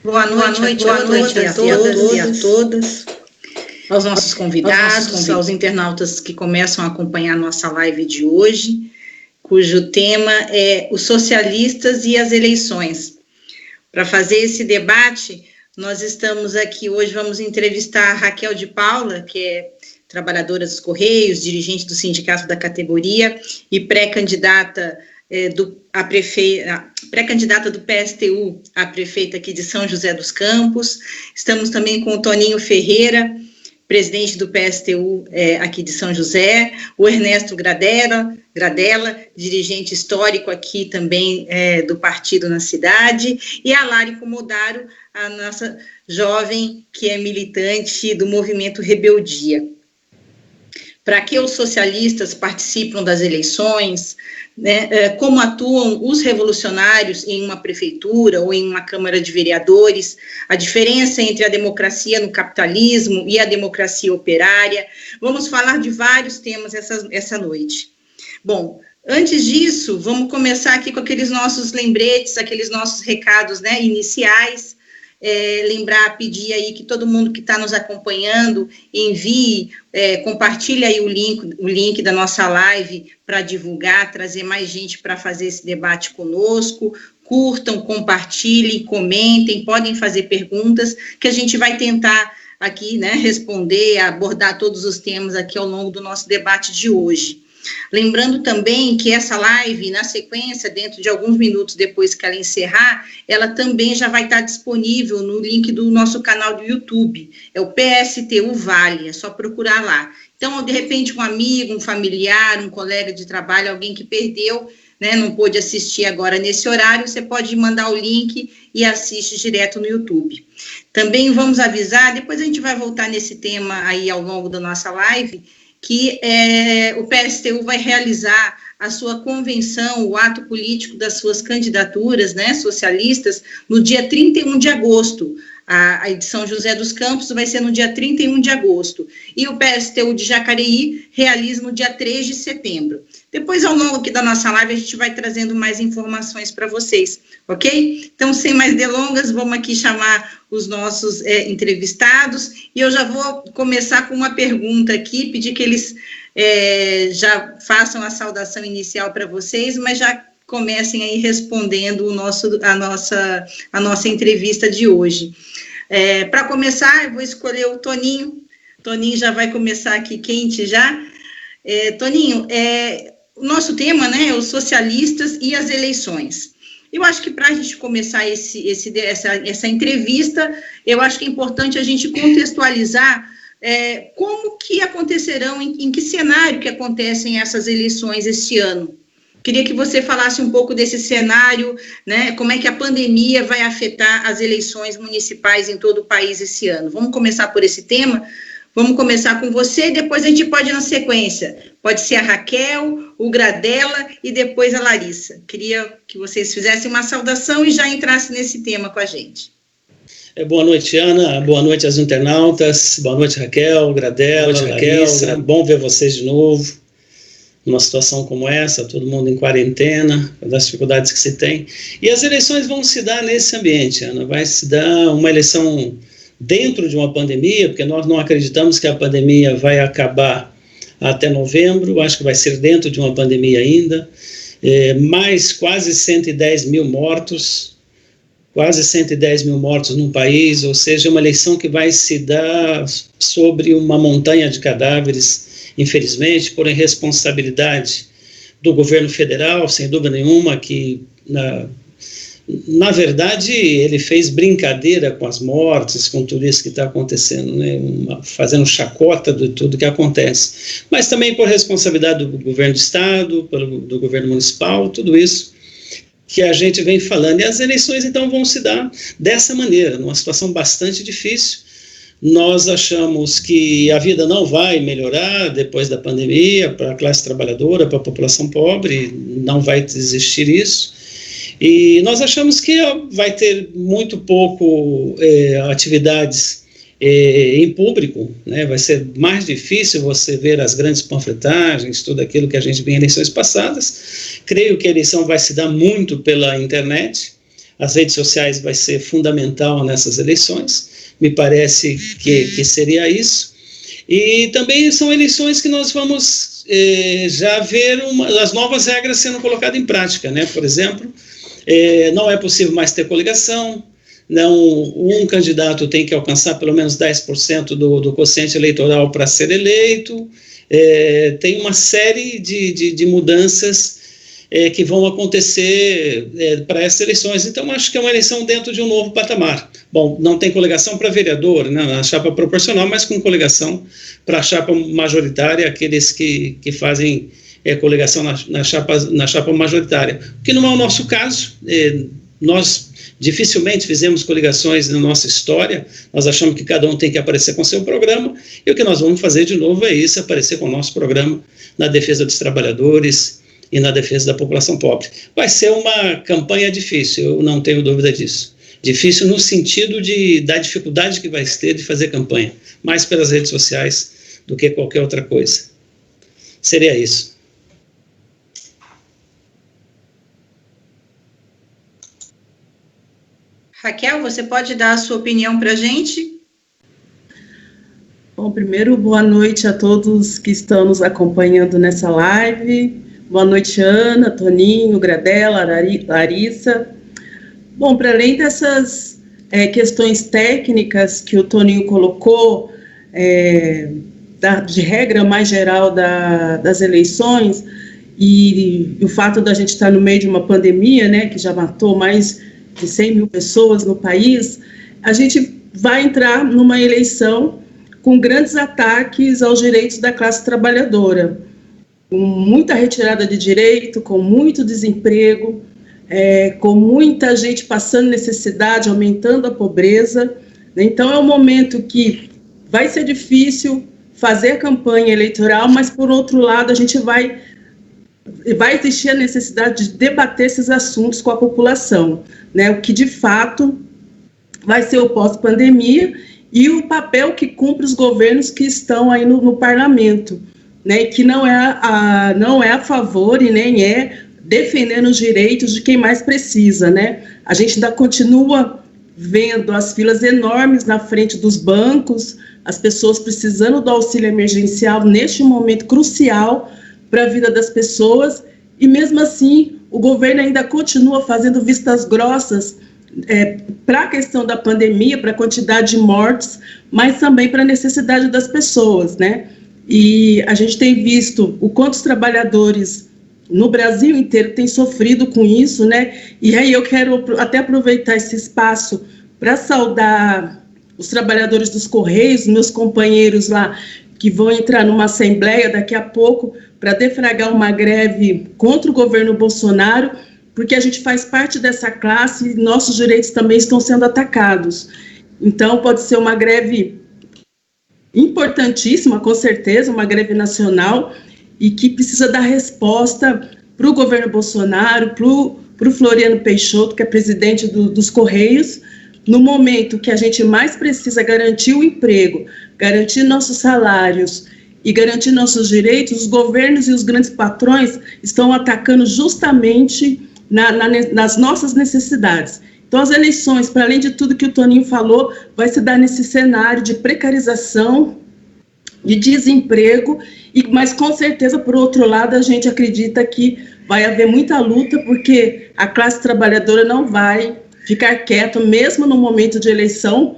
Boa noite a todas e a todas, aos nossos convidados, aos internautas que começam a acompanhar a nossa live de hoje, cujo tema é os socialistas e as eleições. Para fazer esse debate, nós estamos aqui hoje, vamos entrevistar a Raquel de Paula, que é trabalhadora dos Correios, dirigente do sindicato da categoria e pré-candidata pré-candidata do PSTU a prefeita aqui de São José dos Campos. Estamos também com o Toninho Ferreira, presidente do PSTU aqui de São José, o Ernesto Gradella, dirigente histórico aqui também do partido na cidade, e a Lari Comodaro, a nossa jovem que é militante do movimento Rebeldia. Para que os socialistas participam das eleições, né, como atuam os revolucionários em uma prefeitura ou em uma Câmara de Vereadores, a diferença entre a democracia no capitalismo e a democracia operária. Vamos falar de vários temas essa noite. Bom, antes disso, vamos começar aqui com aqueles nossos lembretes, aqueles nossos recados, né, iniciais. Pedir aí que todo mundo que está nos acompanhando envie, compartilhe aí o link da nossa live para divulgar, trazer mais gente para fazer esse debate conosco. Curtam, compartilhem, comentem, podem fazer perguntas que a gente vai tentar aqui, né, responder, abordar todos os temas aqui ao longo do nosso debate de hoje. Lembrando também que essa live, na sequência, dentro de alguns minutos depois que ela encerrar, ela também já vai estar disponível no link do nosso canal do YouTube, é o PSTU Vale, é só procurar lá. Então, de repente, um amigo, um familiar, um colega de trabalho, alguém que perdeu, né, não pôde assistir agora nesse horário, você pode mandar o link e assiste direto no YouTube. Também vamos avisar, depois a gente vai voltar nesse tema aí ao longo da nossa live, que o PSTU vai realizar a sua convenção, o ato político das suas candidaturas, né, socialistas, no dia 31 de agosto. A edição José dos Campos vai ser no dia 31 de agosto. E o PSTU de Jacareí realiza no dia 3 de setembro. Depois, ao longo aqui da nossa live, a gente vai trazendo mais informações para vocês, ok? Então, sem mais delongas, vamos aqui chamar os nossos entrevistados, e eu já vou começar com uma pergunta aqui, pedir que eles já façam a saudação inicial para vocês, mas já comecem aí respondendo a nossa entrevista de hoje. Para começar, eu vou escolher o Toninho. Toninho já vai começar aqui quente já. Toninho, o nosso tema, né, é os socialistas e as eleições. Eu acho que para a gente começar essa entrevista, eu acho que é importante a gente contextualizar como que acontecerão, em que cenário que acontecem essas eleições este ano. Queria que você falasse um pouco desse cenário, né, como é que a pandemia vai afetar as eleições municipais em todo o país esse ano. Vamos começar por esse tema? Vamos começar com você, depois a gente pode ir na sequência. Pode ser a Raquel, o Gradella e depois a Larissa. Queria que vocês fizessem uma saudação e já entrassem nesse tema com a gente. Boa noite, Ana. Boa noite aos internautas. Boa noite, Raquel, Gradella, Larissa. Bom ver vocês de novo. Numa situação como essa, todo mundo em quarentena, das dificuldades que se tem. E as eleições vão se dar nesse ambiente, Ana. Vai se dar uma eleição dentro de uma pandemia, porque nós não acreditamos que a pandemia vai acabar até novembro, acho que vai ser dentro de uma pandemia ainda, mais quase 110 mil mortos no país, ou seja, uma eleição que vai se dar sobre uma montanha de cadáveres, infelizmente, por irresponsabilidade do governo federal, sem dúvida nenhuma, que na verdade, ele fez brincadeira com as mortes, com tudo isso que está acontecendo, né? Fazendo chacota de tudo que acontece. Mas também por responsabilidade do governo do Estado, do governo municipal, tudo isso que a gente vem falando. E as eleições, então, vão se dar dessa maneira, numa situação bastante difícil. Nós achamos que a vida não vai melhorar depois da pandemia para a classe trabalhadora, para a população pobre, não vai existir isso. E nós achamos que vai ter muito pouco atividades em público, né? Vai ser mais difícil você ver as grandes panfletagens, tudo aquilo que a gente viu em eleições passadas. Creio que a eleição vai se dar muito pela internet. as redes sociais vai ser fundamental nessas eleições, me parece que seria isso. E também são eleições que nós vamos já ver as novas regras sendo colocadas em prática, né? Por exemplo, não é possível mais ter coligação, não, um candidato tem que alcançar pelo menos 10% do quociente eleitoral para ser eleito, tem uma série de mudanças que vão acontecer para essas eleições. Então, acho que é uma eleição dentro de um novo patamar. Bom, não tem coligação para vereador, né, na chapa proporcional, mas com coligação para a chapa majoritária, aqueles que fazem coligação na chapa majoritária. O que não é o nosso caso. Nós dificilmente fizemos coligações na nossa história, nós achamos que cada um tem que aparecer com seu programa, e o que nós vamos fazer de novo é isso, aparecer com o nosso programa na defesa dos trabalhadores e na defesa da população pobre. Vai ser uma campanha difícil, eu não tenho dúvida disso. Difícil no sentido da dificuldade que vai ter de fazer campanha, mais pelas redes sociais do que qualquer outra coisa. Seria isso. Raquel, você pode dar a sua opinião para a gente? Bom, primeiro, boa noite a todos que estão nos acompanhando nessa live. Boa noite, Ana, Toninho, Gradela, Larissa. Bom, para além dessas questões técnicas que o Toninho colocou, de regra mais geral das eleições, e o fato da gente estar no meio de uma pandemia, né, que já matou mais de 100 mil pessoas no país, a gente vai entrar numa eleição com grandes ataques aos direitos da classe trabalhadora, com muita retirada de direito, com muito desemprego, com muita gente passando necessidade, aumentando a pobreza. Então, é um momento que vai ser difícil fazer campanha eleitoral, mas, por outro lado, a gente vai existir a necessidade de debater esses assuntos com a população, né? O que, de fato, vai ser o pós-pandemia e o papel que cumpre os governos que estão aí no parlamento, né? Que não é a favor e nem é defendendo os direitos de quem mais precisa, né? A gente ainda continua vendo as filas enormes na frente dos bancos, as pessoas precisando do auxílio emergencial neste momento crucial para a vida das pessoas, e mesmo assim o governo ainda continua fazendo vistas grossas para a questão da pandemia, para a quantidade de mortes, mas também para a necessidade das pessoas, né? E a gente tem visto o quanto os trabalhadores no Brasil inteiro têm sofrido com isso, né? E aí eu quero até aproveitar esse espaço para saudar os trabalhadores dos Correios, meus companheiros lá, que vão entrar numa assembleia daqui a pouco para deflagrar uma greve contra o governo Bolsonaro, porque a gente faz parte dessa classe e nossos direitos também estão sendo atacados. Então, pode ser uma greve importantíssima, com certeza, uma greve nacional, e que precisa dar resposta para o governo Bolsonaro, para o Floriano Peixoto, que é presidente dos Correios, no momento que a gente mais precisa garantir o emprego, garantir nossos salários e garantir nossos direitos, os governos e os grandes patrões estão atacando justamente nas nossas necessidades. Então, as eleições, para além de tudo que o Toninho falou, vai se dar nesse cenário de precarização, de desemprego, mas com certeza, por outro lado, a gente acredita que vai haver muita luta, porque a classe trabalhadora não vai ficar quieta, mesmo no momento de eleição,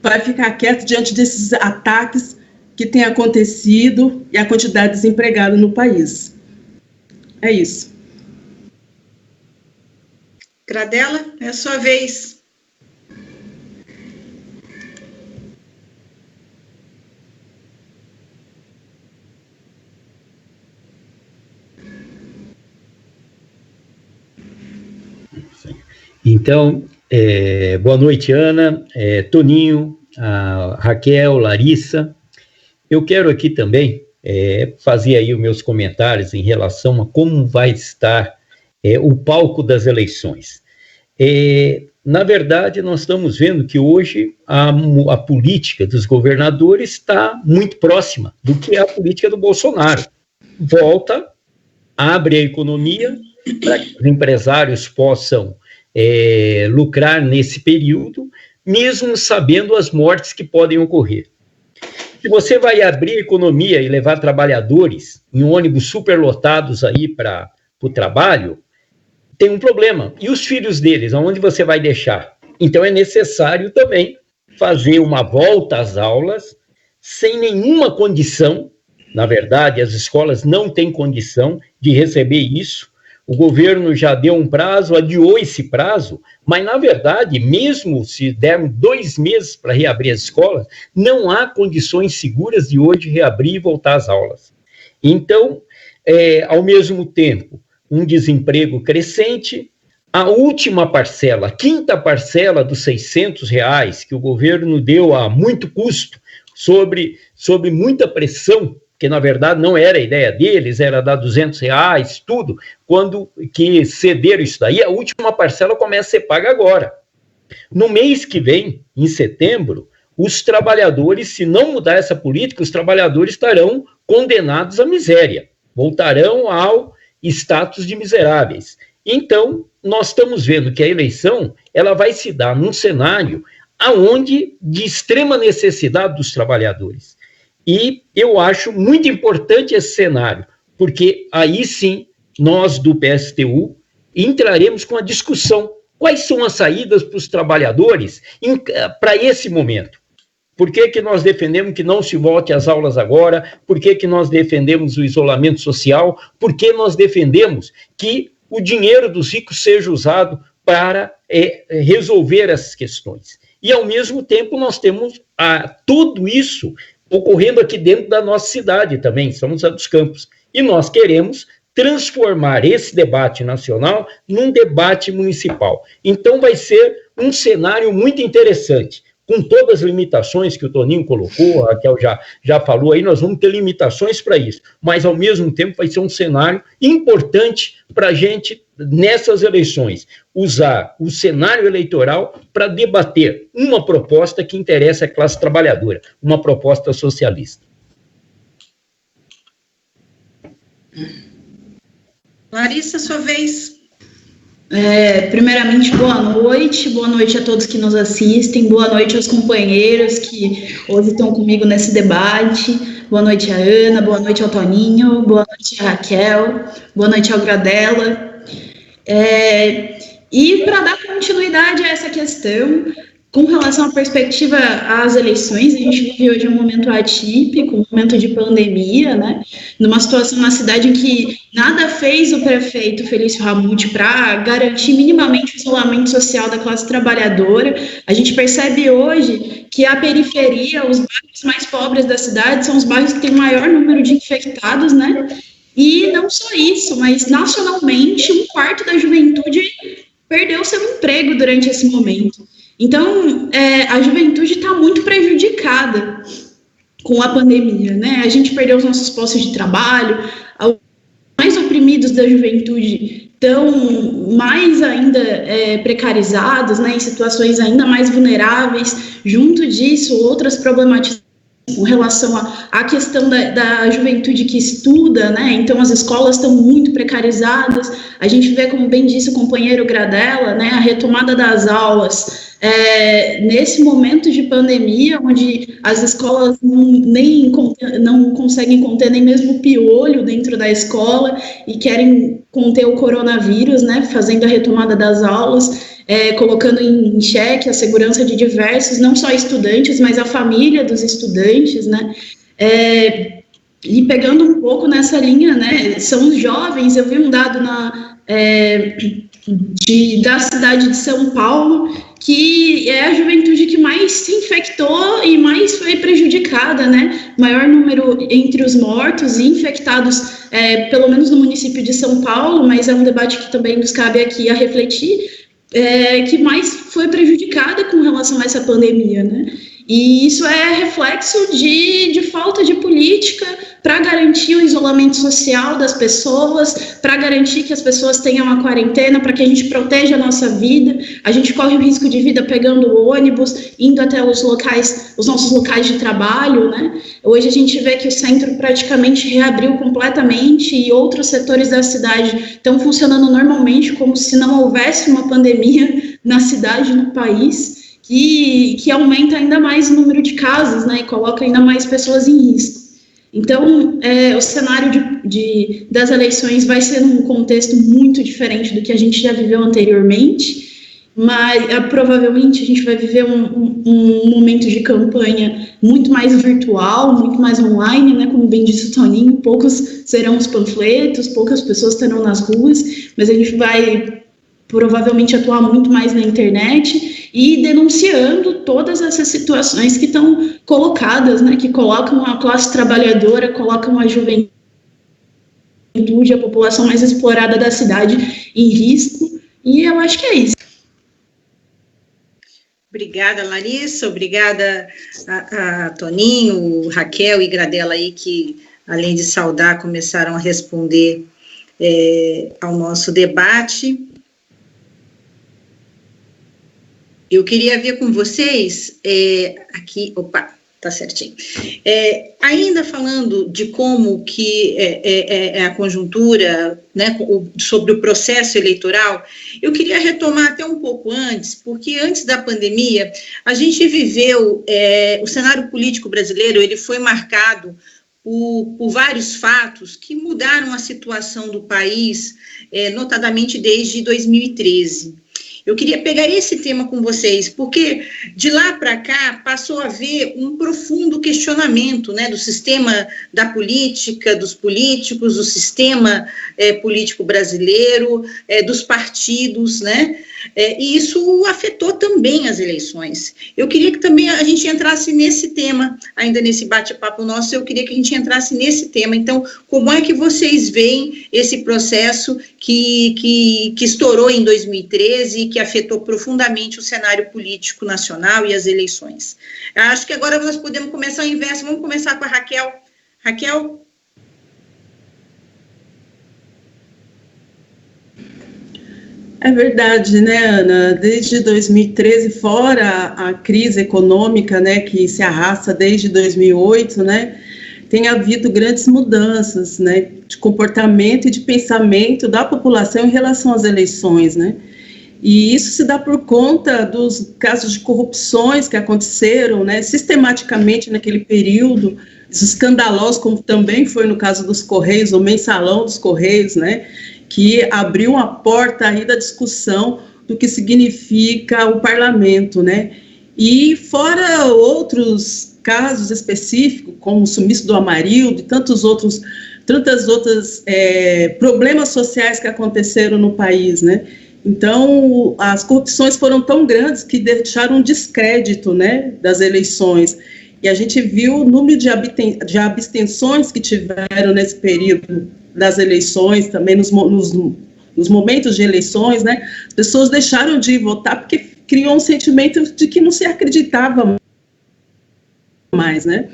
vai ficar quieto diante desses ataques que têm acontecido e a quantidade de desempregados no país. É isso. Gradela, é a sua vez. Então, boa noite, Ana, Toninho, a Raquel, Larissa. Eu quero aqui também fazer aí os meus comentários em relação a como vai estar o palco das eleições. Na verdade, nós estamos vendo que hoje a política dos governadores está muito próxima do que é a política do Bolsonaro. Volta, abre a economia para que os empresários possam lucrar nesse período, mesmo sabendo as mortes que podem ocorrer. Se você vai abrir a economia e levar trabalhadores em ônibus superlotados aí para o trabalho, tem um problema. E os filhos deles, aonde você vai deixar? Então é necessário também fazer uma volta às aulas sem nenhuma condição. Na verdade, as escolas não têm condição de receber isso. O governo já deu um prazo, adiou esse prazo, mas, na verdade, mesmo se dermos 2 meses para reabrir as escolas, não há condições seguras de hoje reabrir e voltar às aulas. Então, ao mesmo tempo, um desemprego crescente, a última parcela, a 5ª parcela dos R$600 que o governo deu a muito custo, sobre muita pressão, que na verdade não era a ideia deles, era dar R$200, tudo, quando que cederam isso daí, a última parcela começa a ser paga agora. No mês que vem, em setembro, os trabalhadores, se não mudar essa política, os trabalhadores estarão condenados à miséria, voltarão ao status de miseráveis. Então, nós estamos vendo que a eleição, ela vai se dar num cenário aonde de extrema necessidade dos trabalhadores. E eu acho muito importante esse cenário, porque aí sim, nós do PSTU entraremos com a discussão. Quais são as saídas para os trabalhadores para esse momento? Por que nós defendemos que não se volte às aulas agora? Por que nós defendemos o isolamento social? Por que nós defendemos que o dinheiro dos ricos seja usado para resolver essas questões? E, ao mesmo tempo, nós temos tudo isso ocorrendo aqui dentro da nossa cidade também, somos a dos Campos. E nós queremos transformar esse debate nacional num debate municipal. Então vai ser um cenário muito interessante, com todas as limitações que o Toninho colocou, a Raquel já falou aí, nós vamos ter limitações para isso, mas ao mesmo tempo vai ser um cenário importante para a gente, nessas eleições, usar o cenário eleitoral para debater uma proposta que interessa à classe trabalhadora, uma proposta socialista. Larissa, sua vez. Primeiramente, boa noite a todos que nos assistem, boa noite aos companheiros que hoje estão comigo nesse debate, boa noite a Ana, boa noite ao Toninho, boa noite a Raquel, boa noite ao Gradella. E para dar continuidade a essa questão, com relação à perspectiva às eleições, a gente vive hoje um momento atípico, um momento de pandemia, né? Numa situação na cidade em que nada fez o prefeito Felício Ramute para garantir minimamente o isolamento social da classe trabalhadora. A gente percebe hoje que a periferia, os bairros mais pobres da cidade, são os bairros que têm maior número de infectados, né? E não só isso, mas nacionalmente, 1/4 da juventude perdeu seu emprego durante esse momento. Então, a juventude está muito prejudicada com a pandemia, né? A gente perdeu os nossos postos de trabalho, os mais oprimidos da juventude estão mais ainda precarizados, né? Em situações ainda mais vulneráveis. Junto disso, outras problematizações com relação à questão da juventude que estuda, né? Então as escolas estão muito precarizadas. A gente vê, como bem disse o companheiro Gradella, né, a retomada das aulas nesse momento de pandemia, onde as escolas não conseguem conter nem mesmo o piolho dentro da escola e querem conter o coronavírus, né, fazendo a retomada das aulas, colocando em xeque a segurança de diversos, não só estudantes, mas a família dos estudantes, né, e pegando um pouco nessa linha, né, são os jovens. Eu vi um dado da cidade de São Paulo, que é a juventude que mais se infectou e mais foi prejudicada, né? Maior número entre os mortos e infectados, pelo menos no município de São Paulo, mas é um debate que também nos cabe aqui a refletir, que mais foi prejudicada com relação a essa pandemia, né? E isso é reflexo de falta de política para garantir o isolamento social das pessoas, para garantir que as pessoas tenham a quarentena, para que a gente proteja a nossa vida. A gente corre o risco de vida pegando o ônibus, indo até os nossos locais de trabalho, né? Hoje a gente vê que o centro praticamente reabriu completamente e outros setores da cidade estão funcionando normalmente, como se não houvesse uma pandemia na cidade, no país, que aumenta ainda mais o número de casos, né, e coloca ainda mais pessoas em risco. Então, o cenário das eleições vai ser num contexto muito diferente do que a gente já viveu anteriormente, mas provavelmente a gente vai viver um momento de campanha muito mais virtual, muito mais online, né, como bem disse o Toninho, poucos serão os panfletos, poucas pessoas estarão nas ruas, mas a gente vai provavelmente atuar muito mais na internet e denunciando todas essas situações que estão colocadas, né, que colocam a classe trabalhadora, colocam a juventude, a população mais explorada da cidade em risco, e eu acho que é isso. Obrigada, Larissa, obrigada a Toninho, Raquel e Gradella aí, que, além de saudar, começaram a responder ao nosso debate. Eu queria ver com vocês, aqui, opa, tá certinho, ainda falando de como que a conjuntura, né, sobre o processo eleitoral, eu queria retomar até um pouco antes, porque antes da pandemia, a gente viveu, o cenário político brasileiro, ele foi marcado por vários fatos que mudaram a situação do país, notadamente desde 2013. Eu queria pegar esse tema com vocês, porque de lá para cá passou a haver um profundo questionamento, né, do sistema da política, dos políticos, do sistema político brasileiro, dos partidos, né, e isso afetou também as eleições. Eu queria que também a gente entrasse nesse tema, ainda nesse bate-papo nosso, eu queria que a gente entrasse nesse tema. Então, como é que vocês veem esse processo que estourou em 2013 e que afetou profundamente o cenário político nacional e as eleições? Acho que agora nós podemos começar o inverso. Vamos começar com a Raquel. Raquel? É verdade, né, Ana? Desde 2013, fora a crise econômica, né, que se arrasta desde 2008, né, tem havido grandes mudanças, né, de comportamento e de pensamento da população em relação às eleições, né? E isso se dá por conta dos casos de corrupções que aconteceram, né, sistematicamente naquele período, escandalosos, como também foi no caso dos Correios, o mensalão dos Correios, né, que abriu a porta aí da discussão do que significa o parlamento, né? E fora outros casos específicos, como o sumiço do Amarildo e tantas outras problemas sociais que aconteceram no país, né? Então, as corrupções foram tão grandes que deixaram um descrédito, né, das eleições. E a gente viu o número de abstenções que tiveram nesse período das eleições, também nos momentos de eleições, né? As pessoas deixaram de votar porque criou um sentimento de que não se acreditava mais, né?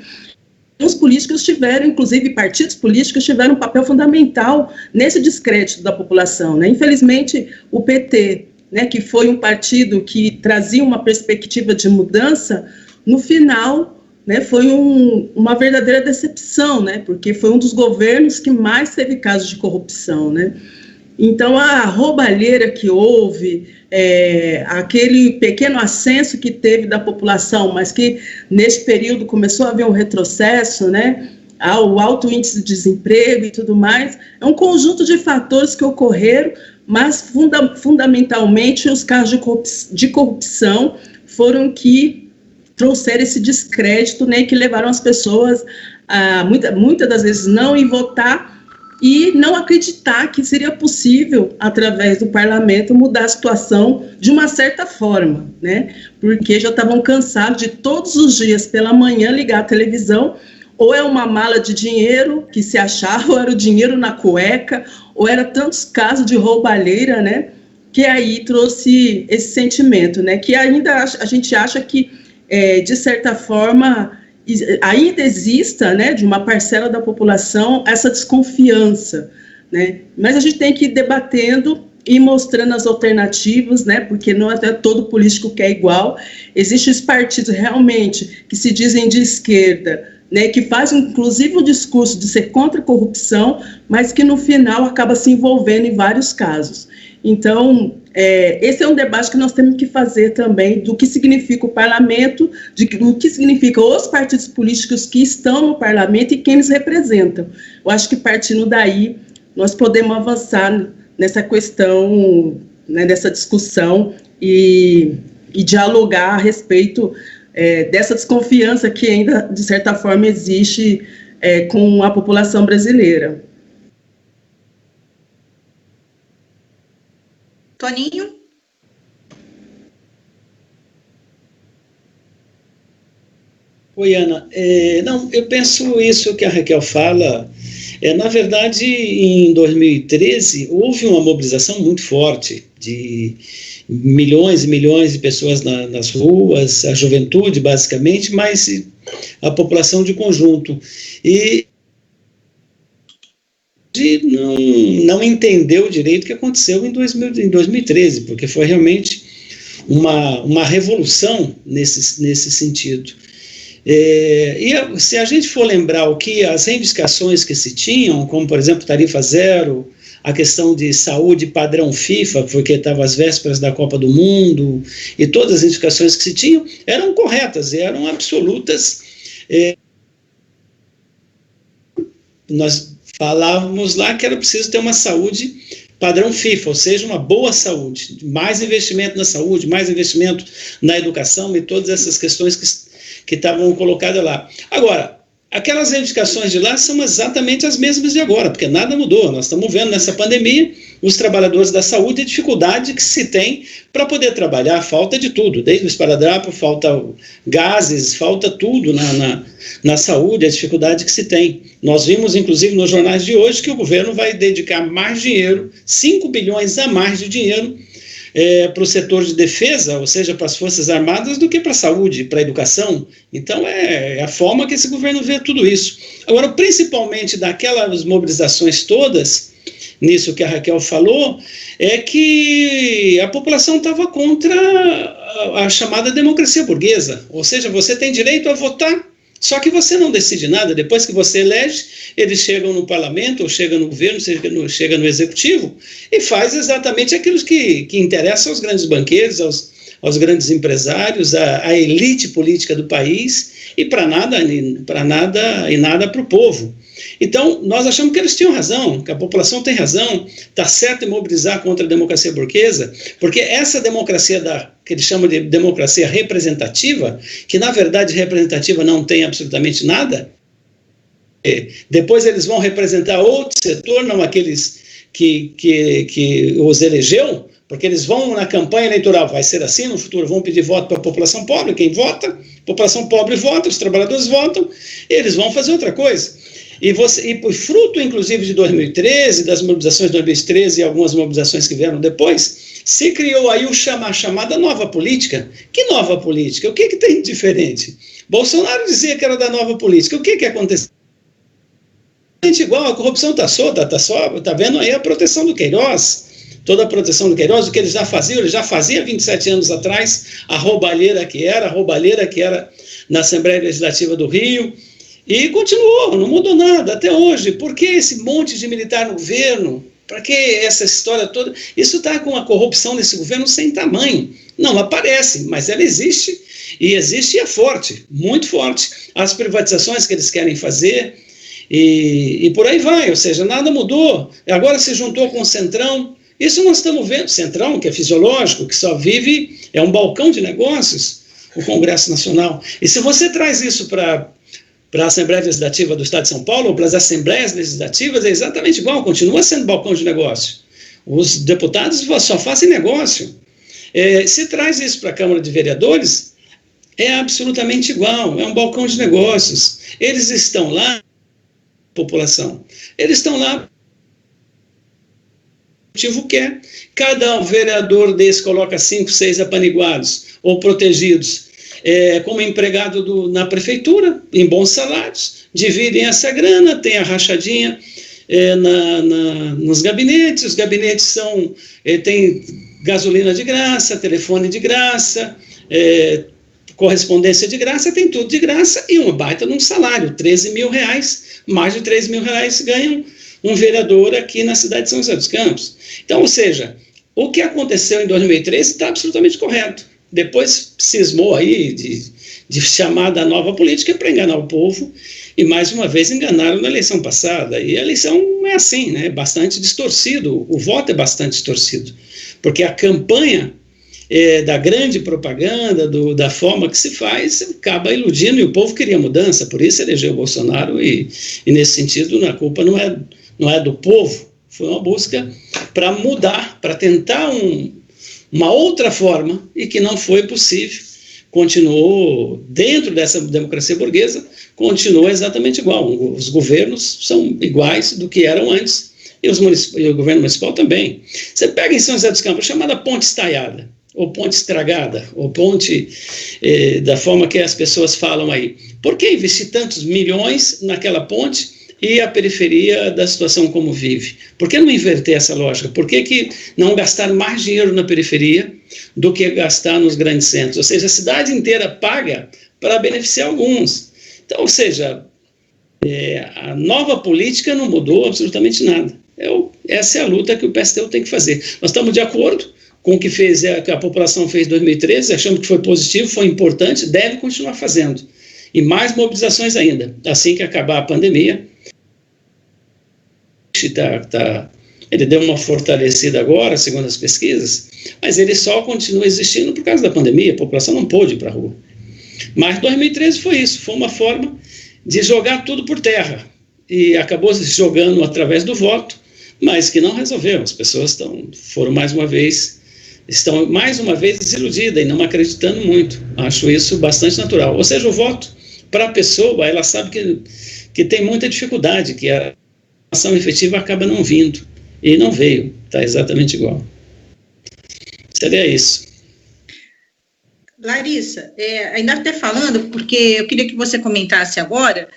Os políticos tiveram, inclusive partidos políticos, tiveram um papel fundamental nesse descrédito da população, né? Infelizmente, o PT, né, que foi um partido que trazia uma perspectiva de mudança, no final, né, foi uma verdadeira decepção, né, porque foi um dos governos que mais teve casos de corrupção, né. Então, a roubalheira que houve, aquele pequeno ascenso que teve da população, mas que nesse período começou a haver um retrocesso, né, o alto índice de desemprego e tudo mais, é um conjunto de fatores que ocorreram, mas fundamentalmente os casos de corrupção foram que trouxeram esse descrédito, né, que levaram as pessoas a, muitas das vezes, não ir votar e não acreditar que seria possível, através do parlamento, mudar a situação de uma certa forma, né, porque já estavam cansados de todos os dias, pela manhã, ligar a televisão, ou é uma mala de dinheiro que se achava, ou era o dinheiro na cueca, ou era tantos casos de roubalheira, né, que aí trouxe esse sentimento, né, que ainda a gente acha que de certa forma, ainda exista, né, de uma parcela da população essa desconfiança, né? Mas a gente tem que ir debatendo e mostrando as alternativas, né? Porque não é todo político que é igual. Existem os partidos realmente que se dizem de esquerda, né, que fazem inclusive o discurso de ser contra a corrupção, mas que no final acaba se envolvendo em vários casos. Então, esse é um debate que nós temos que fazer também do que significa o parlamento, do que significa os partidos políticos que estão no parlamento e quem eles representam. Eu acho que partindo daí, nós podemos avançar nessa questão, né, dessa discussão e dialogar a respeito dessa desconfiança que ainda, de certa forma, existe com a população brasileira. Toninho? Oi, Ana. Não, eu penso isso que a Raquel fala. Na verdade, em 2013, houve uma mobilização muito forte de milhões e milhões de pessoas nas ruas, a juventude, basicamente, mas a população de conjunto. E não entendeu direito o que aconteceu em 2013, porque foi realmente uma revolução nesse sentido. E se a gente for lembrar o que as reivindicações que se tinham, como, por exemplo, tarifa zero, a questão de saúde padrão FIFA, porque estava às vésperas da Copa do Mundo, e todas as indicações que se tinham eram corretas, eram absolutas. Nós falávamos lá que era preciso ter uma saúde padrão FIFA, ou seja, uma boa saúde, mais investimento na saúde, mais investimento na educação e todas essas questões que estavam colocadas lá. Agora, aquelas reivindicações de lá são exatamente as mesmas de agora, porque nada mudou. Nós estamos vendo nessa pandemia os trabalhadores da saúde, a dificuldade que se tem para poder trabalhar, falta de tudo, desde o esparadrapo, falta gases, falta tudo na saúde, a dificuldade que se tem. Nós vimos, inclusive, nos jornais de hoje, que o governo vai dedicar mais dinheiro, 5 bilhões a mais de dinheiro, para o setor de defesa, ou seja, para as Forças Armadas, do que para a saúde, para a educação. Então, é a forma que esse governo vê tudo isso. Agora, principalmente daquelas mobilizações todas, nisso que a Raquel falou, é que a população estava contra a chamada democracia burguesa, ou seja, você tem direito a votar, só que você não decide nada. Depois que você elege, eles chegam no parlamento, ou chegam no governo, chega no executivo, e faz exatamente aquilo que interessa aos grandes banqueiros, aos grandes empresários, à elite política do país, e para nada para o povo. Então, nós achamos que eles tinham razão, que a população tem razão, está certo em mobilizar contra a democracia burguesa, porque essa democracia que eles chamam de democracia representativa, que na verdade representativa não tem absolutamente nada, depois eles vão representar outro setor, não aqueles que os elegeu, porque eles vão na campanha eleitoral, vai ser assim no futuro, vão pedir voto para a população pobre, quem vota, a população pobre vota, os trabalhadores votam, e eles vão fazer outra coisa. E por fruto, inclusive, de 2013, das mobilizações de 2013 e algumas mobilizações que vieram depois, se criou aí a chamada nova política. Que nova política? O que tem de diferente? Bolsonaro dizia que era da nova política. O que aconteceu? Igual, a corrupção está solta, está vendo aí a proteção do Queiroz, toda a proteção do Queiroz, o que ele já fazia 27 anos atrás, a roubalheira que era na Assembleia Legislativa do Rio, e continuou, não mudou nada até hoje. Por que esse monte de militar no governo? Para que essa história toda? Isso está com a corrupção desse governo sem tamanho. Não aparece, mas ela existe, e é forte, muito forte. As privatizações que eles querem fazer, e por aí vai, ou seja, nada mudou. Agora se juntou com o Centrão. Isso nós estamos vendo. Centrão, que é fisiológico, que só vive, é um balcão de negócios, o Congresso Nacional. E se você traz isso para a Assembleia Legislativa do Estado de São Paulo, ou para as Assembleias Legislativas, é exatamente igual, continua sendo balcão de negócio. Os deputados só fazem negócio. Se traz isso para a Câmara de Vereadores, é absolutamente igual, é um balcão de negócios. Eles estão lá, população, eles estão lá, o motivo cada vereador desse coloca 5, 6 apaniguados, ou protegidos. como empregado na prefeitura, em bons salários, dividem essa grana, tem a rachadinha nos gabinetes, os gabinetes tem gasolina de graça, telefone de graça, correspondência de graça, tem tudo de graça e uma baita num salário, 13 mil reais, mais de 13 mil reais ganham um vereador aqui na cidade de São José dos Campos. Então, ou seja, o que aconteceu em 2013 está absolutamente correto. Depois cismou aí de chamar da nova política para enganar o povo, e mais uma vez enganaram na eleição passada. E a eleição é assim, né? Bastante distorcido, o voto é bastante distorcido, porque a campanha da grande propaganda, da forma que se faz, acaba iludindo, e o povo queria mudança, por isso elegeu o Bolsonaro, e nesse sentido a culpa não é do povo, foi uma busca para mudar, para tentar uma outra forma, e que não foi possível, continuou, dentro dessa democracia burguesa, continuou exatamente igual, os governos são iguais do que eram antes, e o governo municipal também. Você pega em São José dos Campos, chamada Ponte Estaiada, ou ponte estragada, ou ponte da forma que as pessoas falam aí. Por que investir tantos milhões naquela ponte e a periferia da situação como vive? Por que não inverter essa lógica? Por que não gastar mais dinheiro na periferia do que gastar nos grandes centros? Ou seja, a cidade inteira paga para beneficiar alguns. Então, ou seja, a nova política não mudou absolutamente nada. Essa é a luta que o PSTU tem que fazer. Nós estamos de acordo com o que a população fez em 2013, achamos que foi positivo, foi importante, deve continuar fazendo. E mais mobilizações ainda. Assim que acabar a pandemia, ele deu uma fortalecida agora, segundo as pesquisas, mas ele só continua existindo por causa da pandemia, a população não pôde ir para a rua. Mas 2013 foi isso, foi uma forma de jogar tudo por terra, e acabou se jogando através do voto, mas que não resolveu. As pessoas estão mais uma vez desiludidas e não acreditando muito. Acho isso bastante natural. Ou seja, o voto, para a pessoa, ela sabe que tem muita dificuldade, que a ação efetiva acaba não vindo, e não veio, está exatamente igual. Seria isso. Larissa, ainda até falando, porque eu queria que você comentasse agora,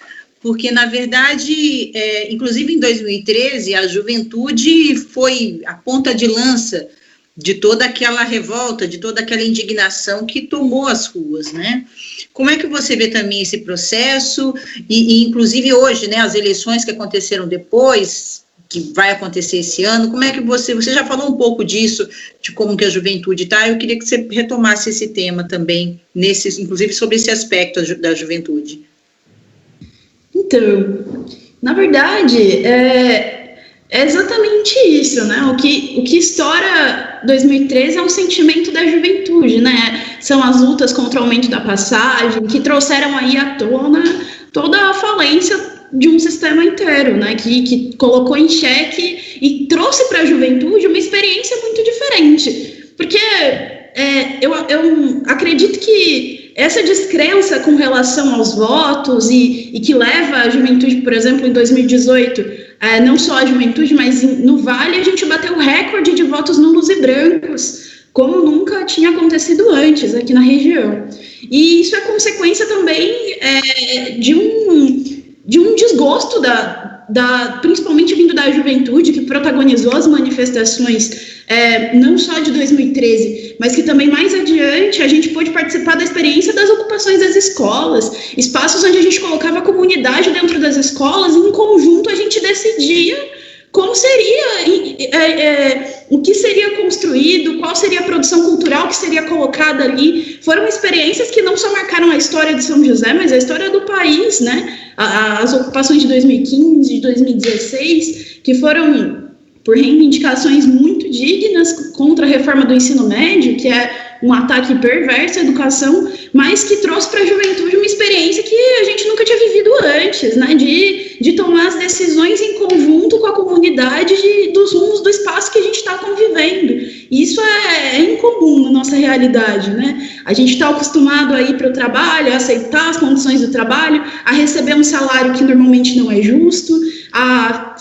porque, na verdade, inclusive em 2013, a juventude foi a ponta de lança de toda aquela revolta, de toda aquela indignação que tomou as ruas, né? Como é que você vê também esse processo, e inclusive hoje, né, as eleições que aconteceram depois, que vai acontecer esse ano, como é que você já falou um pouco disso, de como que a juventude está, eu queria que você retomasse esse tema também, inclusive sobre esse aspecto da juventude. Então, na verdade, é exatamente isso, né? O que estoura 2013 é um sentimento da juventude, né? São as lutas contra o aumento da passagem, que trouxeram aí à tona toda a falência de um sistema inteiro, né? Que colocou em xeque e trouxe para a juventude uma experiência muito diferente. Porque eu acredito que essa descrença com relação aos votos e que leva a juventude, por exemplo, em 2018, não só a juventude, mas no Vale, a gente bateu o recorde de votos nulos e brancos, como nunca tinha acontecido antes aqui na região. E isso é consequência também de um desgosto principalmente vindo da juventude, que protagonizou as manifestações, não só de 2013, mas que também mais adiante a gente pôde participar da experiência das ocupações das escolas, espaços onde a gente colocava a comunidade dentro das escolas, e em conjunto a gente decidia como seria, o que seria construído, qual seria a produção cultural que seria colocada ali. Foram experiências que não só marcaram a história de São José, mas a história do país, né? As ocupações de 2015, de 2016, que foram por reivindicações muito dignas contra a reforma do ensino médio, que é um ataque perverso à educação, mas que trouxe para a juventude uma experiência que a gente nunca tinha vivido antes, né? De tomar as decisões em conjunto com a comunidade dos rumos do espaço que a gente está convivendo. E isso é incomum na nossa realidade, né? A gente está acostumado a ir para o trabalho, a aceitar as condições do trabalho, a receber um salário que normalmente não é justo, a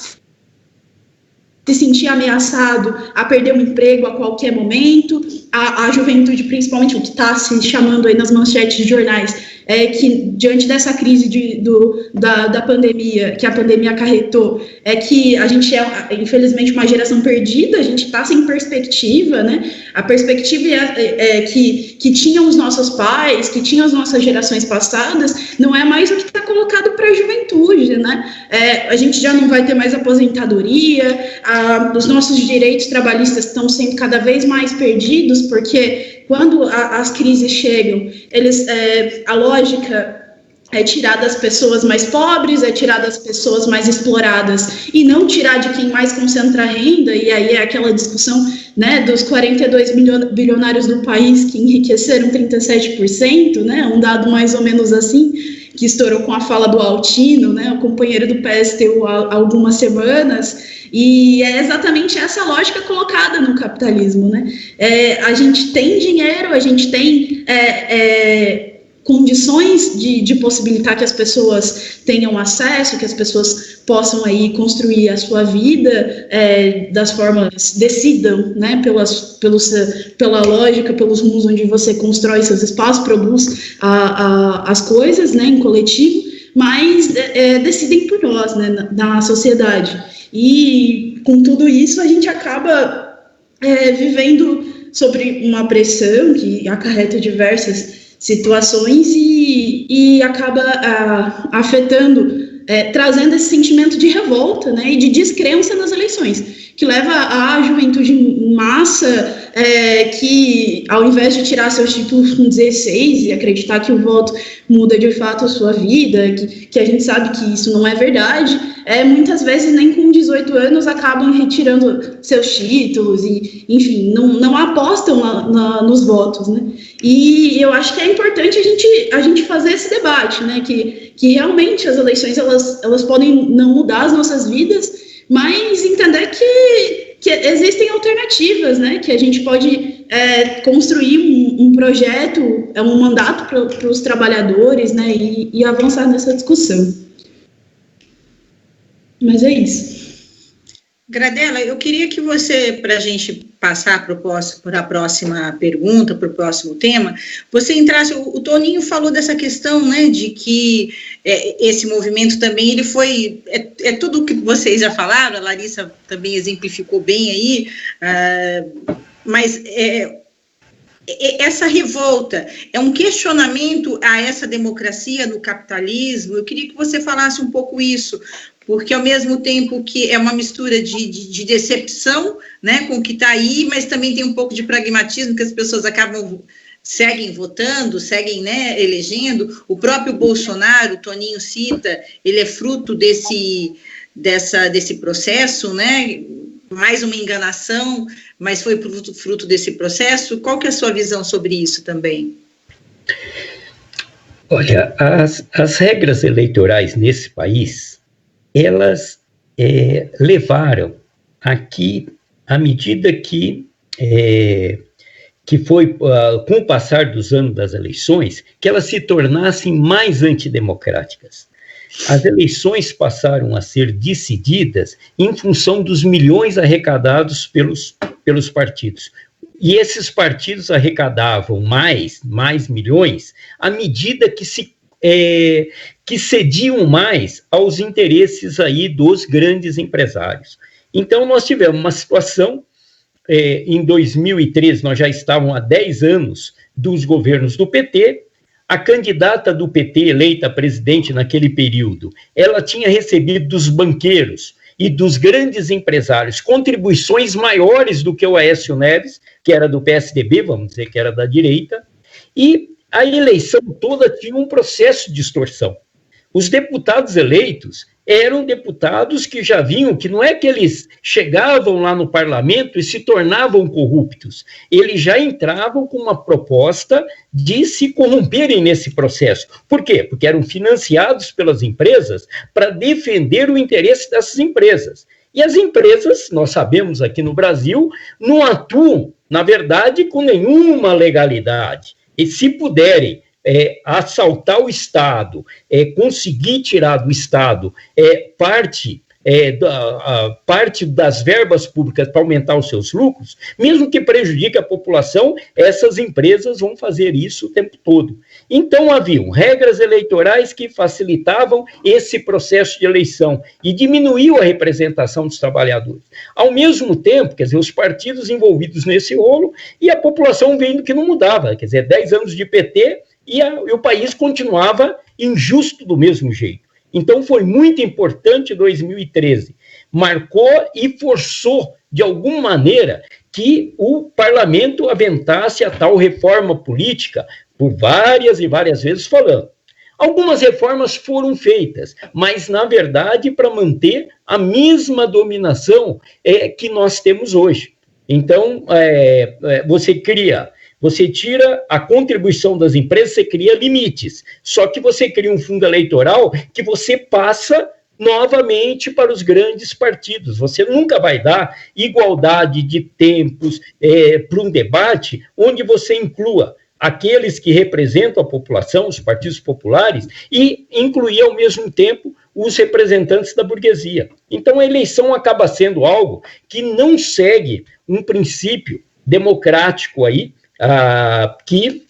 se sentir ameaçado a perder um emprego a qualquer momento, a juventude, principalmente, o que está se chamando aí nas manchetes de jornais, que diante dessa crise da pandemia, que a pandemia acarretou, que a gente infelizmente, uma geração perdida, a gente está sem perspectiva, né? A perspectiva que tinham os nossos pais, que tinham as nossas gerações passadas, não é mais o que está colocado para a juventude, né? A gente já não vai ter mais aposentadoria, os nossos direitos trabalhistas estão sendo cada vez mais perdidos, porque quando as crises chegam, a lógica é tirar das pessoas mais pobres, é tirar das pessoas mais exploradas e não tirar de quem mais concentra renda, e aí é aquela discussão, né, dos 42 bilionários do país que enriqueceram 37%, né, um dado mais ou menos assim, que estourou com a fala do Altino, né, o companheiro do PSTU há algumas semanas, e é exatamente essa lógica colocada no capitalismo, né? A gente tem dinheiro, a gente tem condições de possibilitar que as pessoas tenham acesso, que as pessoas possam aí construir a sua vida das formas, decidam, né, pela lógica, pelos rumos onde você constrói seus espaços, produz as coisas, né, em coletivo, mas decidem por nós, né, na sociedade. E com tudo isso a gente acaba vivendo sobre uma pressão que acarreta diversas situações e acaba afetando, trazendo esse sentimento de revolta, né, e de descrença nas eleições, que leva a juventude em massa, que ao invés de tirar seus títulos com 16 e acreditar que o voto muda de fato a sua vida, que a gente sabe que isso não é verdade, muitas vezes nem com 18 anos acabam retirando seus títulos e, enfim, não apostam nos votos, né? E eu acho que é importante a gente fazer esse debate, né? Que realmente as eleições elas podem não mudar as nossas vidas, mas entender que existem alternativas, né? Que a gente pode construir um projeto, um mandato para os trabalhadores, né? E avançar nessa discussão. Mas é isso. Gradella, eu queria que você, para a gente passar para a próxima pergunta, para o próximo tema, você entrasse, o Toninho falou dessa questão, né, de que esse movimento também, ele foi, tudo o que vocês já falaram, a Larissa também exemplificou bem aí, mas essa revolta é um questionamento a essa democracia no capitalismo. Eu queria que você falasse um pouco isso, porque ao mesmo tempo que é uma mistura de decepção, né, com o que está aí, mas também tem um pouco de pragmatismo, que as pessoas seguem votando, seguem, né, elegendo. O próprio Bolsonaro, o Toninho cita, ele é fruto desse processo, né, mais uma enganação, mas foi fruto desse processo. Qual que é a sua visão sobre isso também? Olha, as regras eleitorais nesse país, elas levaram aqui, à medida que foi, com o passar dos anos das eleições, que elas se tornassem mais antidemocráticas. As eleições passaram a ser decididas em função dos milhões arrecadados pelos partidos. E esses partidos arrecadavam mais milhões à medida que cediam mais aos interesses aí dos grandes empresários. Então, nós tivemos uma situação, em 2013, nós já estávamos há 10 anos dos governos do PT, a candidata do PT eleita presidente naquele período, ela tinha recebido dos banqueiros e dos grandes empresários contribuições maiores do que o Aécio Neves, que era do PSDB, vamos dizer que era da direita, e a eleição toda tinha um processo de extorsão. Os deputados eleitos eram deputados que já vinham, que não é que eles chegavam lá no parlamento e se tornavam corruptos, eles já entravam com uma proposta de se corromperem nesse processo. Por quê? Porque eram financiados pelas empresas para defender o interesse dessas empresas. E as empresas, nós sabemos aqui no Brasil, não atuam, na verdade, com nenhuma legalidade. E se puderem assaltar o Estado, conseguir tirar do Estado parte parte das verbas públicas para aumentar os seus lucros, mesmo que prejudique a população, essas empresas vão fazer isso o tempo todo. Então, haviam regras eleitorais que facilitavam esse processo de eleição e diminuiu a representação dos trabalhadores. Ao mesmo tempo, quer dizer, os partidos envolvidos nesse rolo e a população vendo que não mudava, quer dizer, 10 anos de PT e o país continuava injusto do mesmo jeito. Então, foi muito importante 2013. Marcou e forçou, de alguma maneira, que o parlamento aventasse a tal reforma política, por várias e várias vezes falando. Algumas reformas foram feitas, mas, na verdade, para manter a mesma dominação que nós temos hoje. Então, você tira a contribuição das empresas, você cria limites. Só que você cria um fundo eleitoral que você passa novamente para os grandes partidos. Você nunca vai dar igualdade de tempos para um debate onde você inclua aqueles que representam a população, os partidos populares, e incluir ao mesmo tempo os representantes da burguesia. Então a eleição acaba sendo algo que não segue um princípio democrático aí, que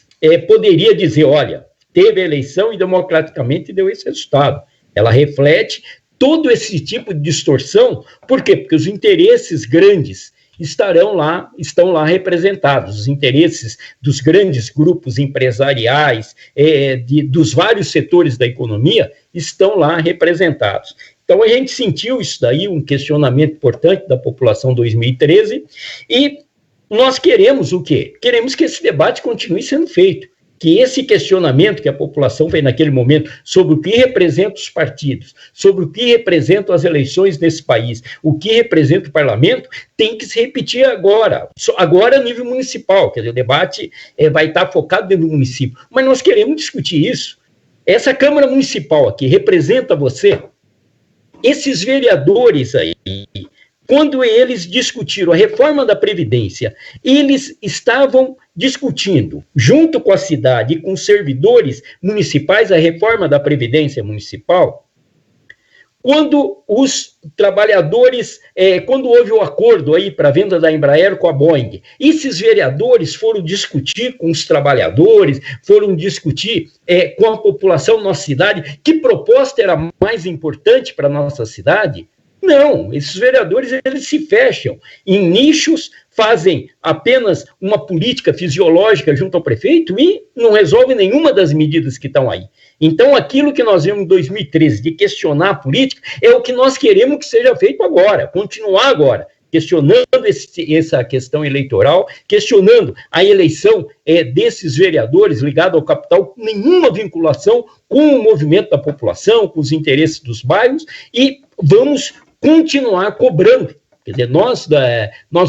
poderia dizer, olha, teve a eleição e democraticamente deu esse resultado. Ela reflete todo esse tipo de distorção. Por quê? Porque os interesses grandes estão lá representados, os interesses dos grandes grupos empresariais, dos vários setores da economia, estão lá representados. Então, a gente sentiu isso daí, um questionamento importante da população 2013, e nós queremos o quê? Queremos que esse debate continue sendo feito, que esse questionamento que a população fez naquele momento sobre o que representa os partidos, sobre o que representam as eleições nesse país, o que representa o parlamento, tem que se repetir agora a nível municipal, quer dizer, o debate vai estar focado dentro do município, mas nós queremos discutir isso. Essa Câmara Municipal aqui representa você, esses vereadores aí, quando eles discutiram a reforma da Previdência, eles estavam discutindo, junto com a cidade e com os servidores municipais, a reforma da Previdência Municipal, quando os trabalhadores, quando houve o acordo aí para a venda da Embraer com a Boeing, esses vereadores foram discutir com os trabalhadores, foram discutir com a população da nossa cidade, que proposta era mais importante para a nossa cidade? Não, esses vereadores, eles se fecham em nichos, fazem apenas uma política fisiológica junto ao prefeito e não resolvem nenhuma das medidas que estão aí. Então, aquilo que nós vimos em 2013, de questionar a política, é o que nós queremos que seja feito agora, continuar agora, questionando essa questão eleitoral, questionando a eleição desses vereadores ligados ao capital, com nenhuma vinculação com o movimento da população, com os interesses dos bairros, e vamos continuar cobrando. Quer dizer, nós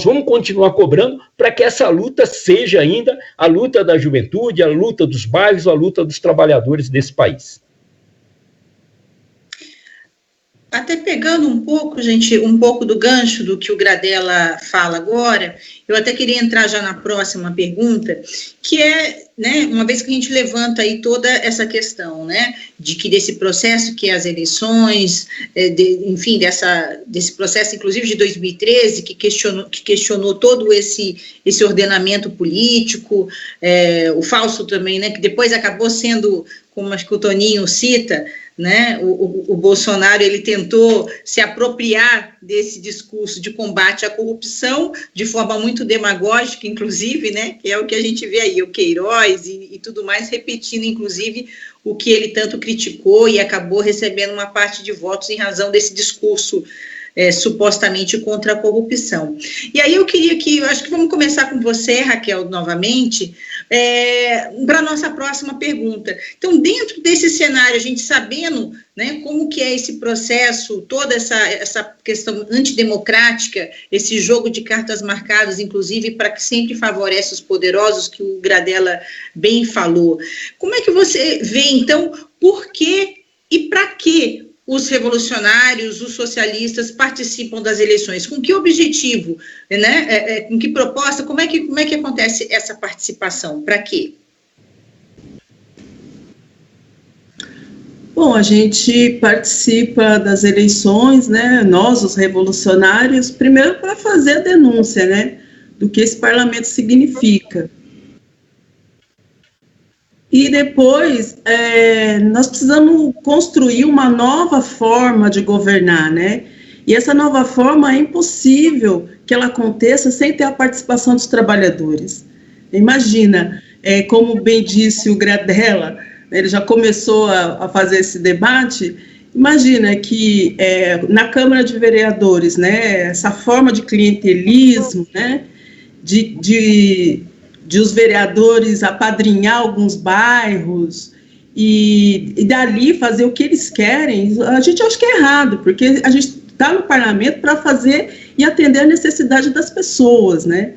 vamos continuar cobrando para que essa luta seja ainda a luta da juventude, a luta dos bairros, a luta dos trabalhadores desse país. Até pegando um pouco, gente, um pouco do gancho do que o Gradella fala agora, eu até queria entrar já na próxima pergunta, que é, né, uma vez que a gente levanta aí toda essa questão, né, de que desse processo que é as eleições, enfim, desse processo, inclusive, de 2013, que questionou todo esse ordenamento político, o falso também, né, que depois acabou sendo, como acho que o Toninho cita, né, o Bolsonaro, ele tentou se apropriar desse discurso de combate à corrupção de forma muito demagógica, inclusive, né, que é o que a gente vê aí, o Queiroz e tudo mais, repetindo, inclusive, o que ele tanto criticou e acabou recebendo uma parte de votos em razão desse discurso supostamente contra a corrupção. E aí eu acho que vamos começar com você, Raquel, novamente, para a nossa próxima pergunta. Então, dentro desse cenário, a gente sabendo, né, como que é esse processo, toda essa questão antidemocrática, esse jogo de cartas marcadas, inclusive, para que sempre favorece os poderosos, que o Gradella bem falou. Como é que você vê, então, por que e para que os revolucionários, os socialistas participam das eleições? Com que objetivo, né? Com que proposta? Como é que acontece essa participação? Para quê? Bom, a gente participa das eleições, né, nós, os revolucionários, primeiro para fazer a denúncia, né, do que esse parlamento significa. E depois, nós precisamos construir uma nova forma de governar, né, e essa nova forma é impossível que ela aconteça sem ter a participação dos trabalhadores. Imagina, como bem disse o Gradella, ele já começou a fazer esse debate. Imagina que na Câmara de Vereadores, né, essa forma de clientelismo, né, de os vereadores apadrinhar alguns bairros e dali fazer o que eles querem, a gente acha que é errado, porque a gente está no parlamento para fazer e atender a necessidade das pessoas, né?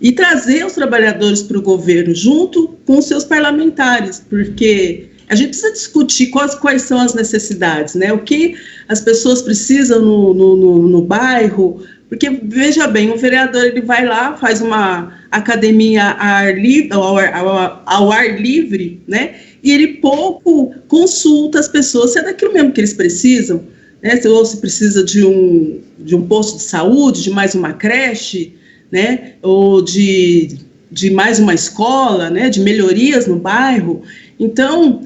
E trazer os trabalhadores para o governo junto com os seus parlamentares, porque a gente precisa discutir quais são as necessidades, né? O que as pessoas precisam no bairro, porque, veja bem, o vereador ele vai lá, faz uma academia ao ar livre, né? E ele pouco consulta as pessoas se é daquilo mesmo que eles precisam, né? Ou se precisa de um posto de saúde, de mais uma creche, né, ou de mais uma escola, né, de melhorias no bairro. Então,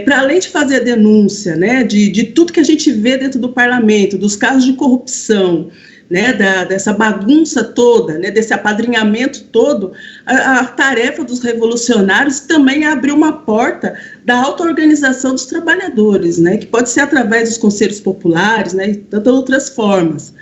para além de fazer a denúncia, né, de tudo que a gente vê dentro do parlamento, dos casos de corrupção, né, dessa bagunça toda, né, desse apadrinhamento todo, a tarefa dos revolucionários também é abrir uma porta da auto-organização dos trabalhadores, né, que pode ser através dos conselhos populares, né, e tantas outras formas.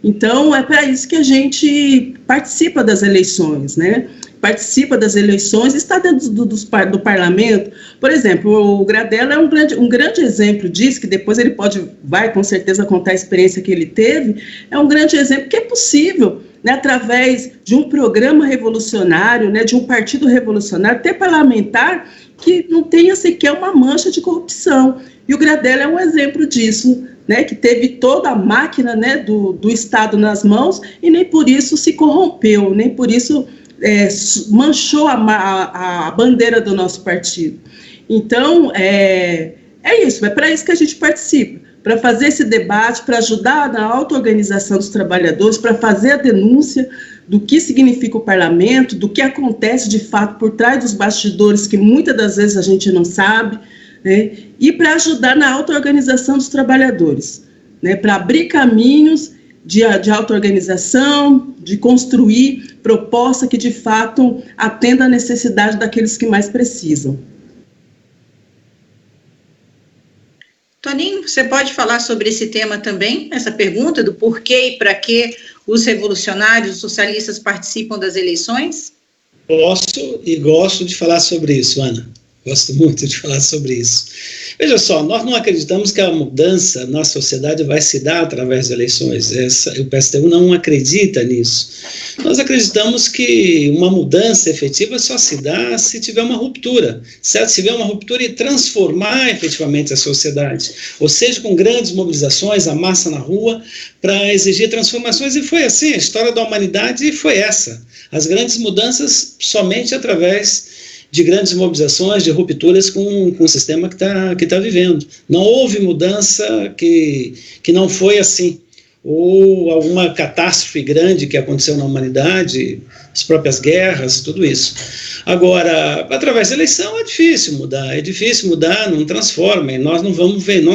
Então, é para isso que a gente participa das eleições, né? Participa das eleições, está dentro do parlamento. Por exemplo, o Gradella é um grande exemplo disso, que depois ele vai com certeza contar a experiência que ele teve, é um grande exemplo que é possível, né, através de um programa revolucionário, né, de um partido revolucionário, ter parlamentar que não tenha sequer uma mancha de corrupção. E o Gradella é um exemplo disso, né, que teve toda a máquina, né, do Estado nas mãos e nem por isso se corrompeu, nem por isso manchou a bandeira do nosso partido. Então, é isso, é para isso que a gente participa, para fazer esse debate, para ajudar na auto-organização dos trabalhadores, para fazer a denúncia do que significa o parlamento, do que acontece de fato por trás dos bastidores, que muitas das vezes a gente não sabe, né, e para ajudar na auto-organização dos trabalhadores, né, para abrir caminhos de auto-organização, de construir proposta que de fato atenda à necessidade daqueles que mais precisam. Toninho, você pode falar sobre esse tema também, essa pergunta do porquê e para que os revolucionários, os socialistas participam das eleições? Posso e gosto de falar sobre isso, Ana. Gosto muito de falar sobre isso. Veja só, nós não acreditamos que a mudança na sociedade vai se dar através das eleições. O PSTU não acredita nisso. Nós acreditamos que uma mudança efetiva só se dá se tiver uma ruptura, certo? Se tiver uma ruptura e transformar efetivamente a sociedade, ou seja, com grandes mobilizações, a massa na rua, para exigir transformações, e foi assim, a história da humanidade foi essa. As grandes mudanças somente através de grandes mobilizações, de rupturas com o sistema que tá vivendo. Não houve mudança que não foi assim. Ou alguma catástrofe grande que aconteceu na humanidade, as próprias guerras, tudo isso. Agora, através da eleição é difícil mudar, não transforma, e nós não vamos ver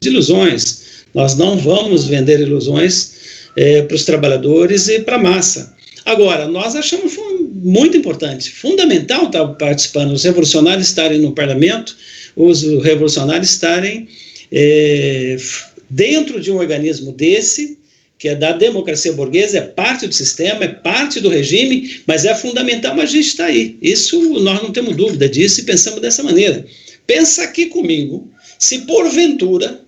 ilusões, nós não vamos vender ilusões para os trabalhadores e para a massa. Agora, nós achamos muito importante, fundamental estar participando, os revolucionários estarem no parlamento, os revolucionários estarem dentro de um organismo desse, que é da democracia burguesa, é parte do sistema, é parte do regime, mas é fundamental, mas a gente está aí. Isso nós não temos dúvida disso e pensamos dessa maneira. Pensa aqui comigo, se porventura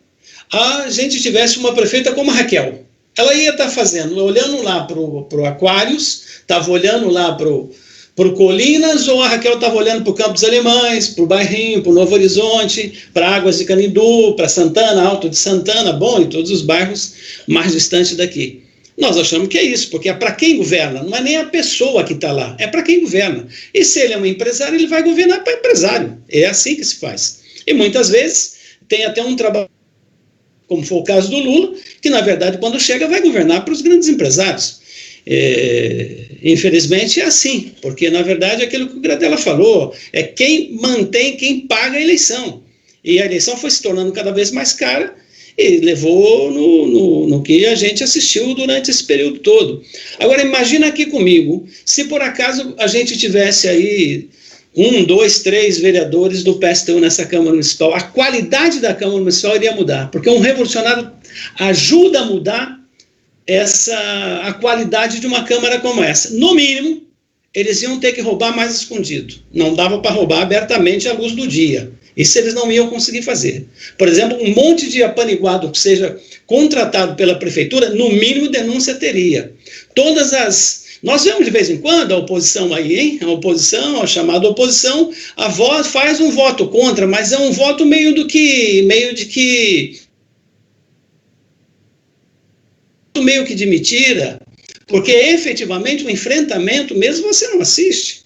a gente tivesse uma prefeita como a Raquel, ela ia estar olhando lá para o Aquários, estava olhando lá para o Colinas, ou a Raquel estava olhando para o Campo dos Alemães, para o Bairrinho, para o Novo Horizonte, para Águas de Canindu, para Santana, Alto de Santana, bom, e todos os bairros mais distantes daqui. Nós achamos que é isso, porque é para quem governa, não é nem a pessoa que está lá, é para quem governa. E se ele é um empresário, ele vai governar para empresário, é assim que se faz. E muitas vezes tem até um trabalho, como foi o caso do Lula, que na verdade quando chega vai governar para os grandes empresários. Infelizmente é assim, porque na verdade é aquilo que o Gradella falou, é quem mantém, quem paga a eleição. E a eleição foi se tornando cada vez mais cara e levou no que a gente assistiu durante esse período todo. Agora imagina aqui comigo, se por acaso a gente tivesse aí 1, 2, 3 vereadores do PSTU nessa Câmara Municipal, a qualidade da Câmara Municipal iria mudar, porque um revolucionário ajuda a mudar a qualidade de uma Câmara como essa. No mínimo, eles iam ter que roubar mais escondido. Não dava para roubar abertamente à luz do dia. Isso eles não iam conseguir fazer. Por exemplo, um monte de apaniguado que seja contratado pela prefeitura, no mínimo denúncia teria. Nós vemos de vez em quando a oposição aí, hein? A oposição, a chamada oposição, a voz faz um voto contra, mas é um voto meio de mentira, porque efetivamente o enfrentamento mesmo você não assiste.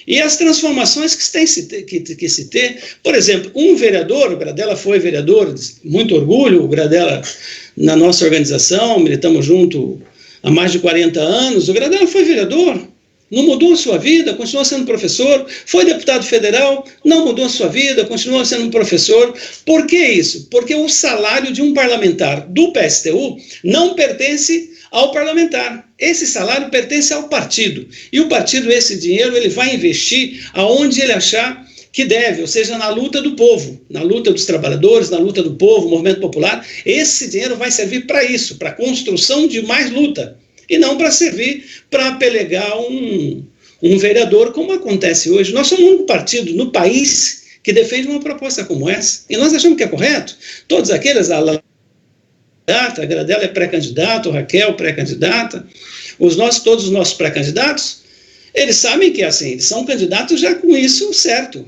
E as transformações que se tem, por exemplo, um vereador, o Gradella foi vereador, muito orgulho, o Gradella na nossa organização, militamos junto há mais de 40 anos, o Gradella foi vereador, não mudou a sua vida, continuou sendo professor, foi deputado federal, não mudou a sua vida, continuou sendo professor. Por que isso? Porque o salário de um parlamentar do PSTU não pertence ao parlamentar. Esse salário pertence ao partido. E o partido, esse dinheiro, ele vai investir aonde ele achar que deve, ou seja, na luta do povo, na luta dos trabalhadores, na luta do povo, movimento popular. Esse dinheiro vai servir para isso, para a construção de mais luta, e não para servir para pelegar um vereador, como acontece hoje. Nós somos o único partido no país que defende uma proposta como essa, e nós achamos que é correto. Todos aqueles, a Gradella é pré-candidato, Raquel pré-candidata, todos os nossos pré-candidatos, eles sabem que assim, eles são candidatos já com isso certo.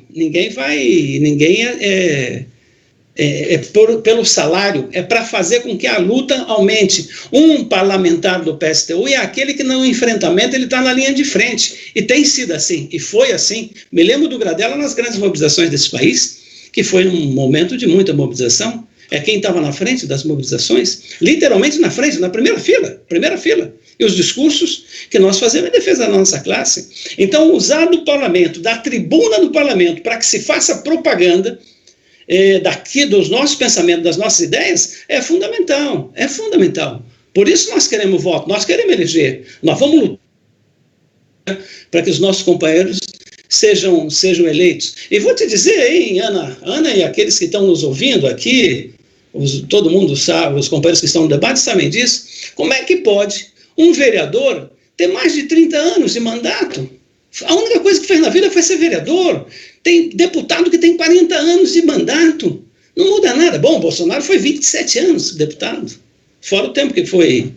Pelo salário, é para fazer com que a luta aumente. Um parlamentar do PSTU é aquele que no enfrentamento ele está na linha de frente, e tem sido assim, e foi assim. Me lembro do Gradella nas grandes mobilizações desse país, que foi um momento de muita mobilização. É quem estava na frente das mobilizações, literalmente na frente, na primeira fila, e os discursos que nós fazemos em defesa da nossa classe. Então, usar do parlamento, da tribuna do parlamento, para que se faça propaganda dos nossos pensamentos, das nossas ideias, é fundamental, Por isso nós queremos voto, nós queremos eleger, nós vamos lutar para que os nossos companheiros sejam eleitos. E vou te dizer, hein, Ana e aqueles que estão nos ouvindo aqui, todo mundo sabe, os companheiros que estão no debate sabem disso, como é que pode um vereador ter mais de 30 anos de mandato? A única coisa que fez na vida foi ser vereador. Tem deputado que tem 40 anos de mandato. Não muda nada. Bom, o Bolsonaro foi 27 anos deputado, fora o tempo que foi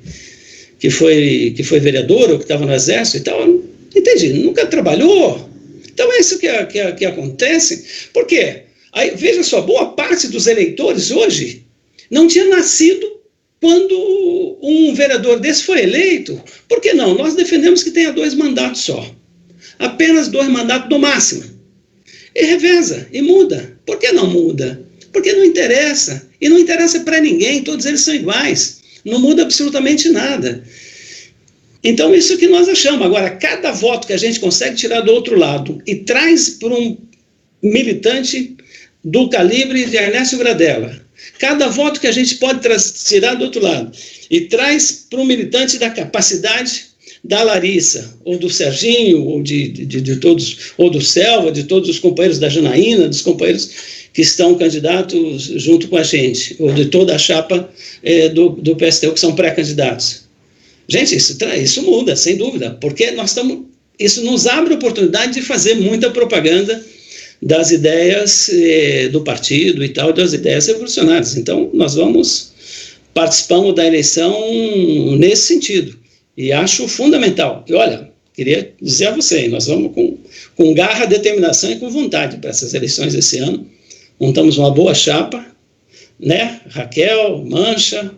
vereador ou que estava no exército e tal. Entendi, nunca trabalhou. Então é isso que acontece. Por quê? Aí, veja só, boa parte dos eleitores hoje não tinha nascido quando um vereador desse foi eleito. Por que não? Nós defendemos que tenha 2 mandatos só. Apenas 2 mandatos no máximo. E reveza, e muda. Por que não muda? Porque não interessa. E não interessa para ninguém, todos eles são iguais. Não muda absolutamente nada. Então, isso que nós achamos. Agora, cada voto que a gente consegue tirar do outro lado e traz para um militante do calibre de Ernesto Gradella, cada voto que a gente pode tirar do outro lado e traz para um militante da capacidade da Larissa, ou do Serginho, ou de todos, ou do Selva, de todos os companheiros da Janaína, dos companheiros que estão candidatos junto com a gente, ou de toda a chapa do PSTU, que são pré-candidatos. Gente, isso muda, sem dúvida, porque isso nos abre a oportunidade de fazer muita propaganda das ideias do partido e tal, das ideias revolucionárias. Então, nós participamos da eleição nesse sentido. E acho fundamental. E olha, queria dizer a vocês, nós vamos com garra, determinação e com vontade para essas eleições esse ano. Montamos uma boa chapa, né? Raquel, Mancha,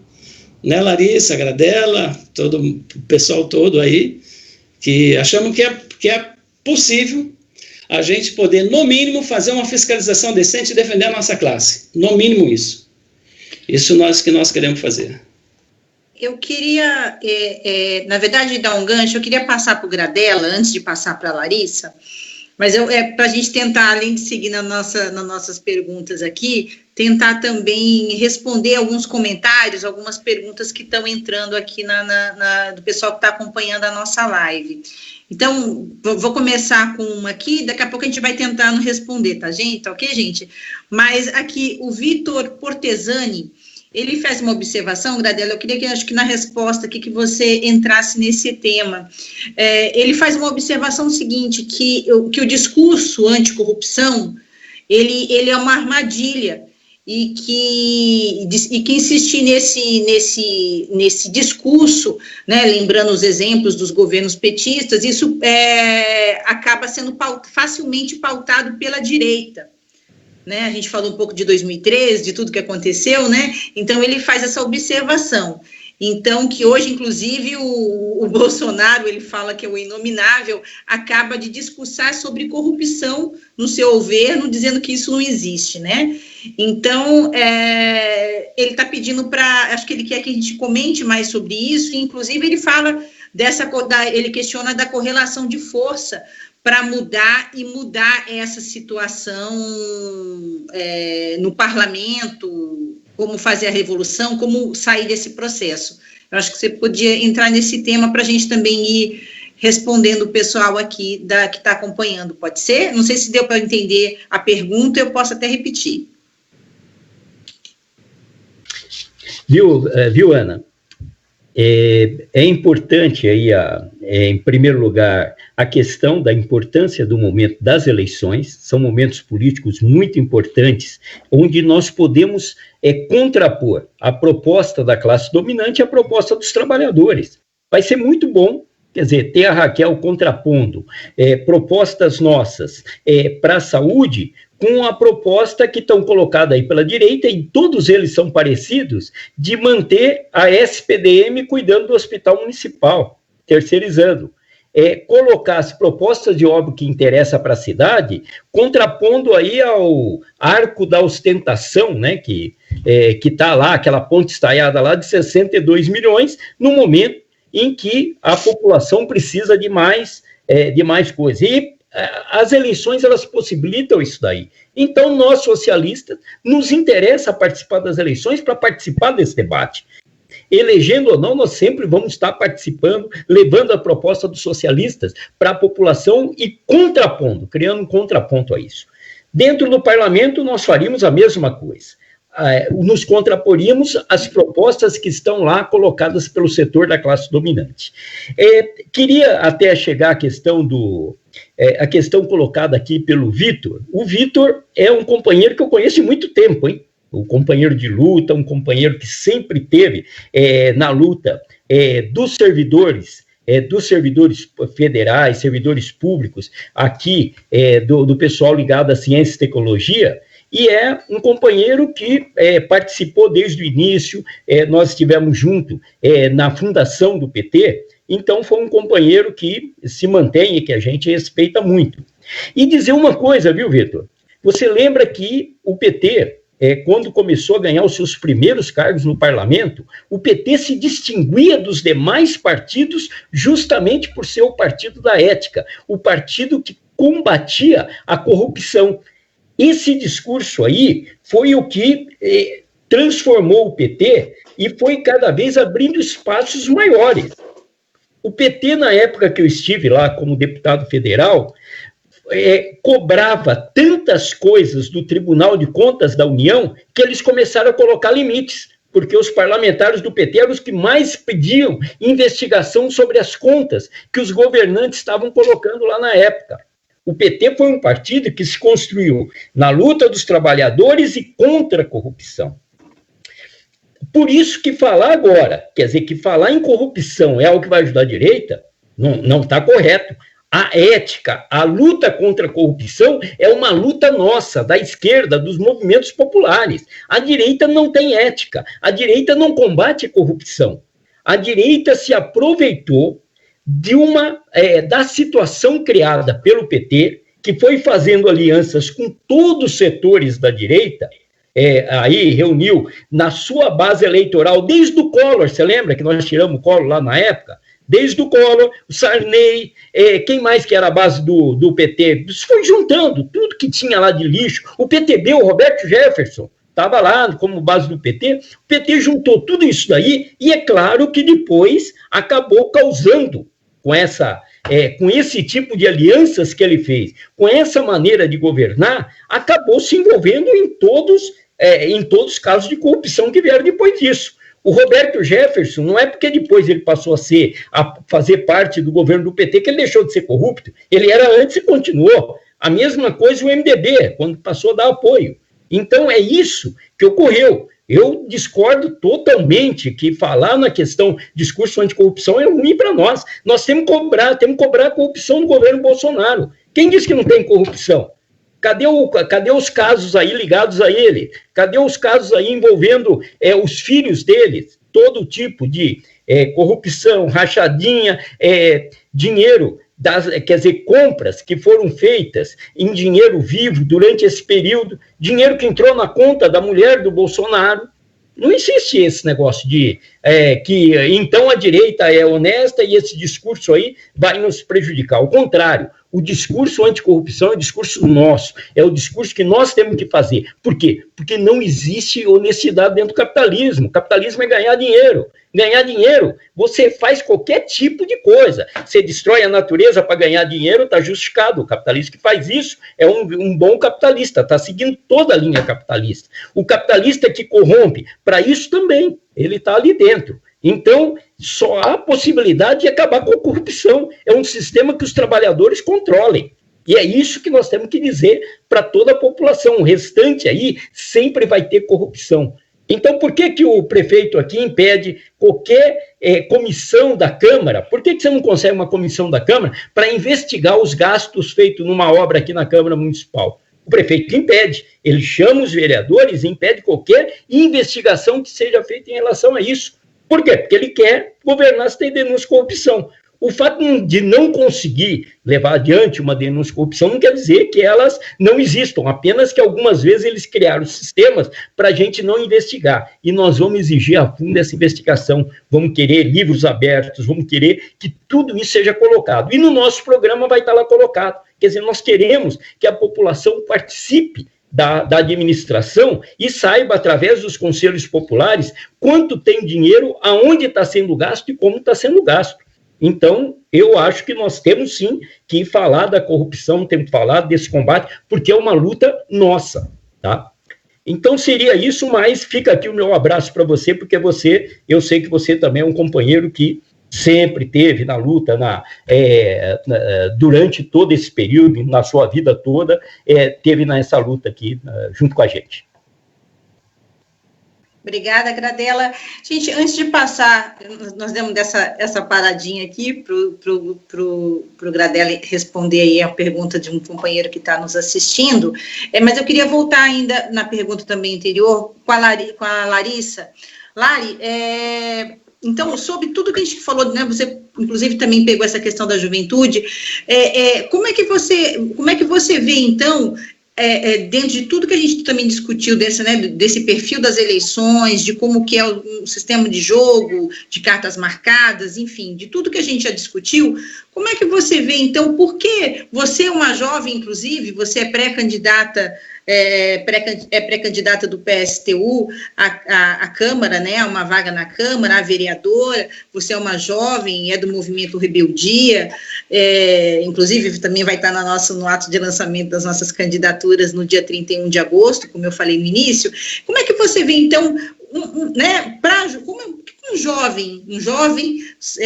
né, Larissa, Gradella, todo o pessoal todo aí, que achamos que é possível. a gente poder, no mínimo, fazer uma fiscalização decente e defender a nossa classe. No mínimo isso. Isso que nós queremos fazer. Eu queria, na verdade, dar um gancho, eu queria passar para o Gradella, antes de passar para a Larissa, mas para a gente tentar, além de seguir nas nossas perguntas aqui, tentar também responder alguns comentários, algumas perguntas que estão entrando aqui do pessoal que está acompanhando a nossa live. Então, vou começar com uma aqui, daqui a pouco a gente vai tentando responder, tá, gente? Tá ok, gente? Mas aqui, o Vitor Portesani, ele faz uma observação, Gradella, eu queria que, acho que na resposta aqui, que você entrasse nesse tema. Ele faz uma observação seguinte, que o discurso anticorrupção, ele é uma armadilha, e que insistir nesse discurso, né, lembrando os exemplos dos governos petistas, isso acaba sendo facilmente pautado pela direita. Né, a gente falou um pouco de 2013, de tudo que aconteceu, né? Então ele faz essa observação. Então, que hoje, inclusive, o Bolsonaro, ele fala que é o inominável, acaba de discursar sobre corrupção no seu governo, dizendo que isso não existe, né? Então, ele está pedindo acho que ele quer que a gente comente mais sobre isso, e, inclusive, ele fala ele questiona da correlação de força para mudar essa situação no parlamento, como fazer a revolução, como sair desse processo. Eu acho que você podia entrar nesse tema para a gente também ir respondendo o pessoal aqui que está acompanhando, pode ser? Não sei se deu para entender a pergunta, eu posso até repetir. Viu, Ana? É importante aí, em primeiro lugar, a questão da importância do momento das eleições. São momentos políticos muito importantes, onde nós podemos contrapor a proposta da classe dominante à proposta dos trabalhadores. Vai ser muito bom, quer dizer, ter a Raquel contrapondo propostas nossas para a saúde com a proposta que estão colocada aí pela direita, e todos eles são parecidos, de manter a SPDM cuidando do hospital municipal, terceirizando. Colocar as propostas de obra que interessa para a cidade, contrapondo aí ao arco da ostentação, né, que está lá, aquela ponte estaiada lá de 62 milhões, no momento em que a população precisa de mais coisa. E as eleições, elas possibilitam isso daí. Então, nós, socialistas, nos interessa participar das eleições para participar desse debate. Elegendo ou não, nós sempre vamos estar participando, levando a proposta dos socialistas para a população e contrapondo, criando um contraponto a isso. Dentro do parlamento, nós faríamos a mesma coisa. Nos contraporíamos às propostas que estão lá colocadas pelo setor da classe dominante. Queria até chegar à questão a questão colocada aqui pelo Vitor. O Vitor é um companheiro que eu conheço há muito tempo, hein? Um companheiro de luta, um companheiro que sempre teve na luta dos servidores federais, servidores públicos, aqui do pessoal ligado à ciência e tecnologia, e é um companheiro que participou desde o início, nós estivemos juntos na fundação do PT, então foi um companheiro que se mantém e que a gente respeita muito. E dizer uma coisa, viu, Vitor? Você lembra que o PT, quando começou a ganhar os seus primeiros cargos no parlamento, o PT se distinguia dos demais partidos justamente por ser o partido da ética, o partido que combatia a corrupção. Esse discurso aí foi o que transformou o PT e foi cada vez abrindo espaços maiores. O PT, na época que eu estive lá como deputado federal, cobrava tantas coisas do Tribunal de Contas da União que eles começaram a colocar limites, porque os parlamentares do PT eram os que mais pediam investigação sobre as contas que os governantes estavam colocando lá na época. O PT foi um partido que se construiu na luta dos trabalhadores e contra a corrupção. Por isso que falar agora, quer dizer, que falar em corrupção é algo que vai ajudar a direita, não está correto. A ética, a luta contra a corrupção é uma luta nossa, da esquerda, dos movimentos populares. A direita não tem ética, a direita não combate a corrupção. A direita se aproveitou da situação criada pelo PT que foi fazendo alianças com todos os setores da direita, aí reuniu na sua base eleitoral, desde o Collor, você lembra que nós tiramos o Collor lá na época? Desde o Collor, o Sarney, quem mais que era a base do PT? Isso foi juntando tudo que tinha lá de lixo. O PTB, o Roberto Jefferson, estava lá como base do PT. O PT juntou tudo isso daí e é claro que depois acabou causando com esse tipo de alianças que ele fez, com essa maneira de governar, acabou se envolvendo em todos os casos de corrupção que vieram depois disso. O Roberto Jefferson, não é porque depois ele passou a fazer parte do governo do PT que ele deixou de ser corrupto. Ele era antes e continuou. A mesma coisa o MDB, quando passou a dar apoio. Então, é isso que ocorreu. Eu discordo totalmente que falar na questão discurso anticorrupção é ruim para nós. Nós temos que cobrar a corrupção do governo Bolsonaro. Quem disse que não tem corrupção? Cadê os casos aí ligados a ele? Cadê os casos aí envolvendo os filhos dele? Todo tipo de corrupção, rachadinha, dinheiro, quer dizer, compras que foram feitas em dinheiro vivo durante esse período, dinheiro que entrou na conta da mulher do Bolsonaro. Não existe esse negócio de que então a direita é honesta e esse discurso aí vai nos prejudicar. Ao contrário, o discurso anticorrupção é o discurso nosso, é o discurso que nós temos que fazer. Por quê? Porque não existe honestidade dentro do capitalismo. O capitalismo é ganhar dinheiro. Ganhar dinheiro, você faz qualquer tipo de coisa. Você destrói a natureza para ganhar dinheiro, está justificado. O capitalista que faz isso é um bom capitalista, está seguindo toda a linha capitalista. O capitalista que corrompe, para isso também, ele está ali dentro. Então, só há possibilidade de acabar com a corrupção. É um sistema que os trabalhadores controlem. E é isso que nós temos que dizer para toda a população. O restante aí sempre vai ter corrupção. Então, por que o prefeito aqui impede qualquer comissão da Câmara? Por que você não consegue uma comissão da Câmara para investigar os gastos feitos numa obra aqui na Câmara Municipal? O prefeito impede. Ele chama os vereadores e impede qualquer investigação que seja feita em relação a isso. Por quê? Porque ele quer governar sem denúncia de corrupção. O fato de não conseguir levar adiante uma denúncia de corrupção não quer dizer que elas não existam, apenas que algumas vezes eles criaram sistemas para a gente não investigar. E nós vamos exigir a fundo essa investigação, vamos querer livros abertos, vamos querer que tudo isso seja colocado. E no nosso programa vai estar lá colocado. Quer dizer, nós queremos que a população participe da administração e saiba, através dos conselhos populares, quanto tem dinheiro, aonde está sendo gasto e como está sendo gasto. Então, eu acho que nós temos, sim, que falar da corrupção, temos que falar desse combate, porque é uma luta nossa, tá? Então, seria isso, mas fica aqui o meu abraço para você, porque eu sei que você também é um companheiro que sempre teve na luta, durante todo esse período, na sua vida toda, teve nessa luta aqui, junto com a gente. Obrigada, Gradella. Gente, antes de passar, nós demos essa paradinha aqui para o Gradella responder aí a pergunta de um companheiro que está nos assistindo, mas eu queria voltar ainda na pergunta também anterior com a Larissa. Lari, então, sobre tudo que a gente falou, né, você inclusive também pegou essa questão da juventude, como é que você vê, então, dentro de tudo que a gente também discutiu desse perfil das eleições, de como que é o sistema de jogo, de cartas marcadas, enfim, de tudo que a gente já discutiu, como é que você vê, então, por que você é uma jovem, inclusive, você é pré-candidata, pré-candidata do PSTU à Câmara, né, a uma vaga na Câmara, a vereadora, você é uma jovem, é do movimento Rebeldia, inclusive também vai estar no ato de lançamento das nossas candidaturas no dia 31 de agosto, como eu falei no início. Como é que você vê, então, como um jovem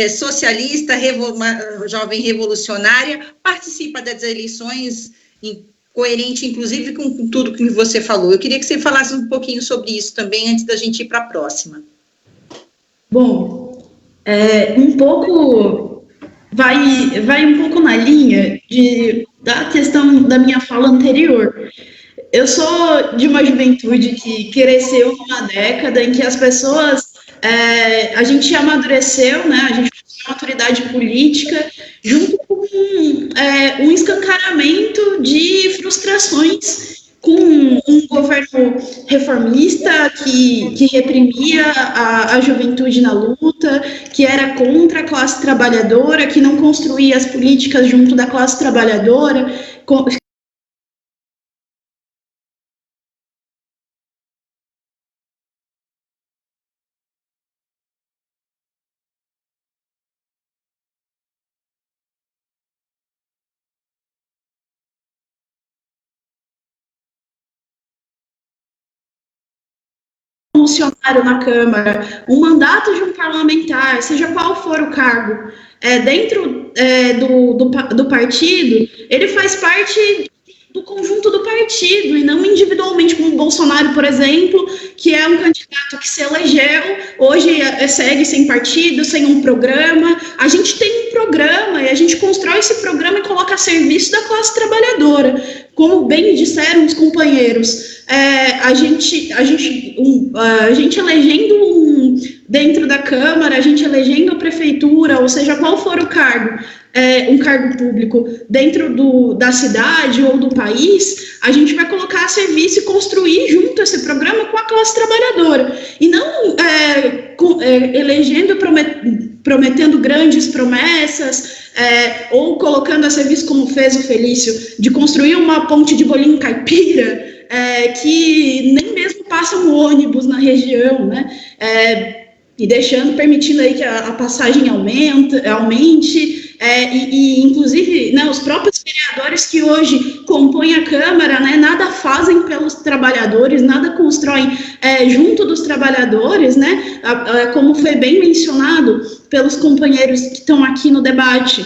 socialista, uma jovem revolucionária, participa das eleições coerente, inclusive, com tudo que você falou. Eu queria que você falasse um pouquinho sobre isso também, antes da gente ir para a próxima. Bom, um pouco vai um pouco na linha da questão da minha fala anterior. Eu sou de uma juventude que cresceu numa década em que as pessoas, a gente amadureceu, né, a gente tem maturidade política, junto com o um escancaramento de frustrações com um governo reformista que reprimia a juventude na luta, que era contra a classe trabalhadora, que não construía as políticas junto da classe trabalhadora, funcionário na Câmara, um mandato de um parlamentar, seja qual for o cargo, dentro do partido, ele faz parte do conjunto do partido e não individualmente, como o Bolsonaro, por exemplo, que é um candidato que se elegeu, hoje segue sem partido, sem um programa. A gente tem um programa e a gente constrói esse programa e coloca a serviço da classe trabalhadora. Como bem disseram os companheiros, a gente elegendo dentro da Câmara, a gente elegendo a prefeitura, ou seja, qual for o cargo, um cargo público dentro da cidade ou do país, a gente vai colocar a serviço e construir junto esse programa com a classe trabalhadora, e não elegendo, prometendo grandes promessas, ou colocando a serviço, como fez o Felício, de construir uma ponte de bolinho caipira, que nem mesmo passa um ônibus na região, né? E permitindo aí que a passagem aumente, inclusive, né, os próprios vereadores que hoje compõem a Câmara, né, nada fazem pelos trabalhadores, nada constroem junto dos trabalhadores, né, como foi bem mencionado pelos companheiros que estão aqui no debate,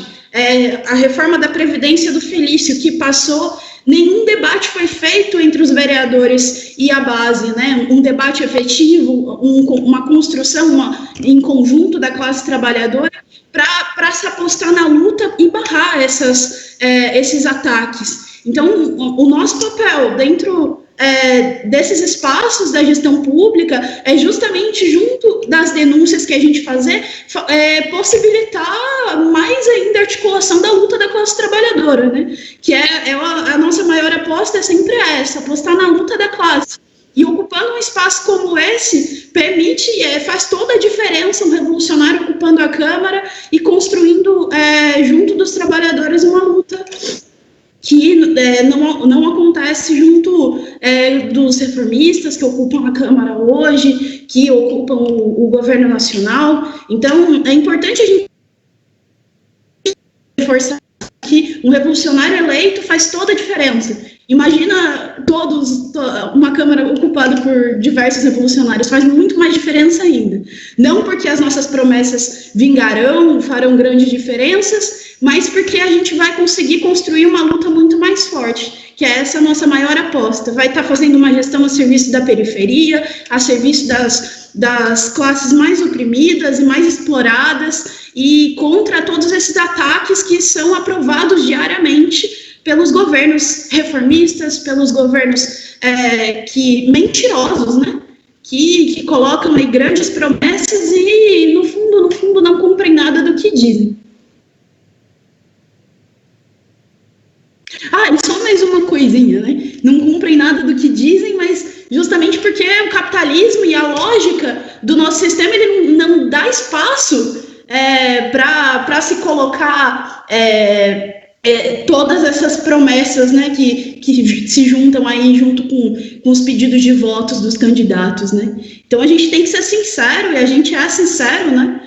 a reforma da Previdência do Felício, que passou, nenhum debate foi feito entre os vereadores e a base, né? Um debate efetivo, uma construção em conjunto da classe trabalhadora para se apostar na luta e barrar esses ataques. Então, o nosso papel dentro desses espaços da gestão pública é justamente, junto das denúncias que a gente fazer, possibilitar mais ainda a articulação da luta da classe trabalhadora, né? Que a nossa maior aposta é sempre essa, apostar na luta da classe. E ocupando um espaço como esse, faz toda a diferença um revolucionário ocupando a Câmara e construindo, junto dos trabalhadores, uma luta que não acontece junto dos reformistas que ocupam a Câmara hoje, que ocupam o governo nacional. Então, é importante a gente reforçar que um revolucionário eleito faz toda a diferença. Imagina uma Câmara ocupada por diversos revolucionários, faz muito mais diferença ainda. Não porque as nossas promessas vingarão, farão grandes diferenças, mas porque a gente vai conseguir construir uma luta muito mais forte, que é essa nossa maior aposta. Vai estar fazendo uma gestão a serviço da periferia, a serviço das classes mais oprimidas e mais exploradas, e contra todos esses ataques que são aprovados diariamente pelos governos reformistas, pelos governos mentirosos, né? Que colocam aí grandes promessas e, no fundo, não cumprem nada do que dizem. E só mais uma coisinha, né? Não cumprem nada do que dizem, mas justamente porque o capitalismo e a lógica do nosso sistema, ele não dá espaço para se colocar todas essas promessas, né, que se juntam aí junto com os pedidos de votos dos candidatos, né? Então a gente tem que ser sincero, e a gente é sincero, né?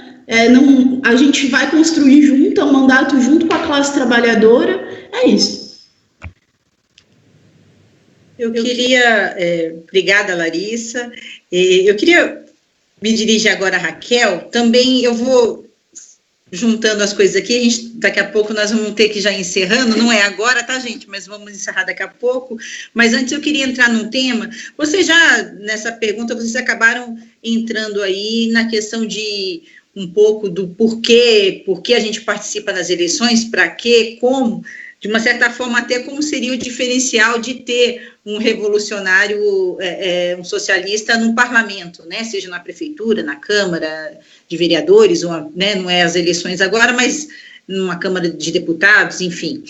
A gente vai construir junto, um mandato junto com a classe trabalhadora, é isso. Eu queria, obrigada, Larissa, eu queria me dirigir agora a Raquel. Também eu vou juntando as coisas aqui, daqui a pouco nós vamos ter que já encerrando, não é agora, tá, gente? Mas vamos encerrar daqui a pouco. Mas antes eu queria entrar num tema, nessa pergunta, vocês acabaram entrando aí na questão de um pouco do porquê a gente participa das eleições, para quê, como, de uma certa forma até como seria o diferencial de ter um revolucionário, um socialista no parlamento, né, seja na prefeitura, na Câmara de Vereadores, ou, né, não é as eleições agora, mas numa Câmara de Deputados, enfim.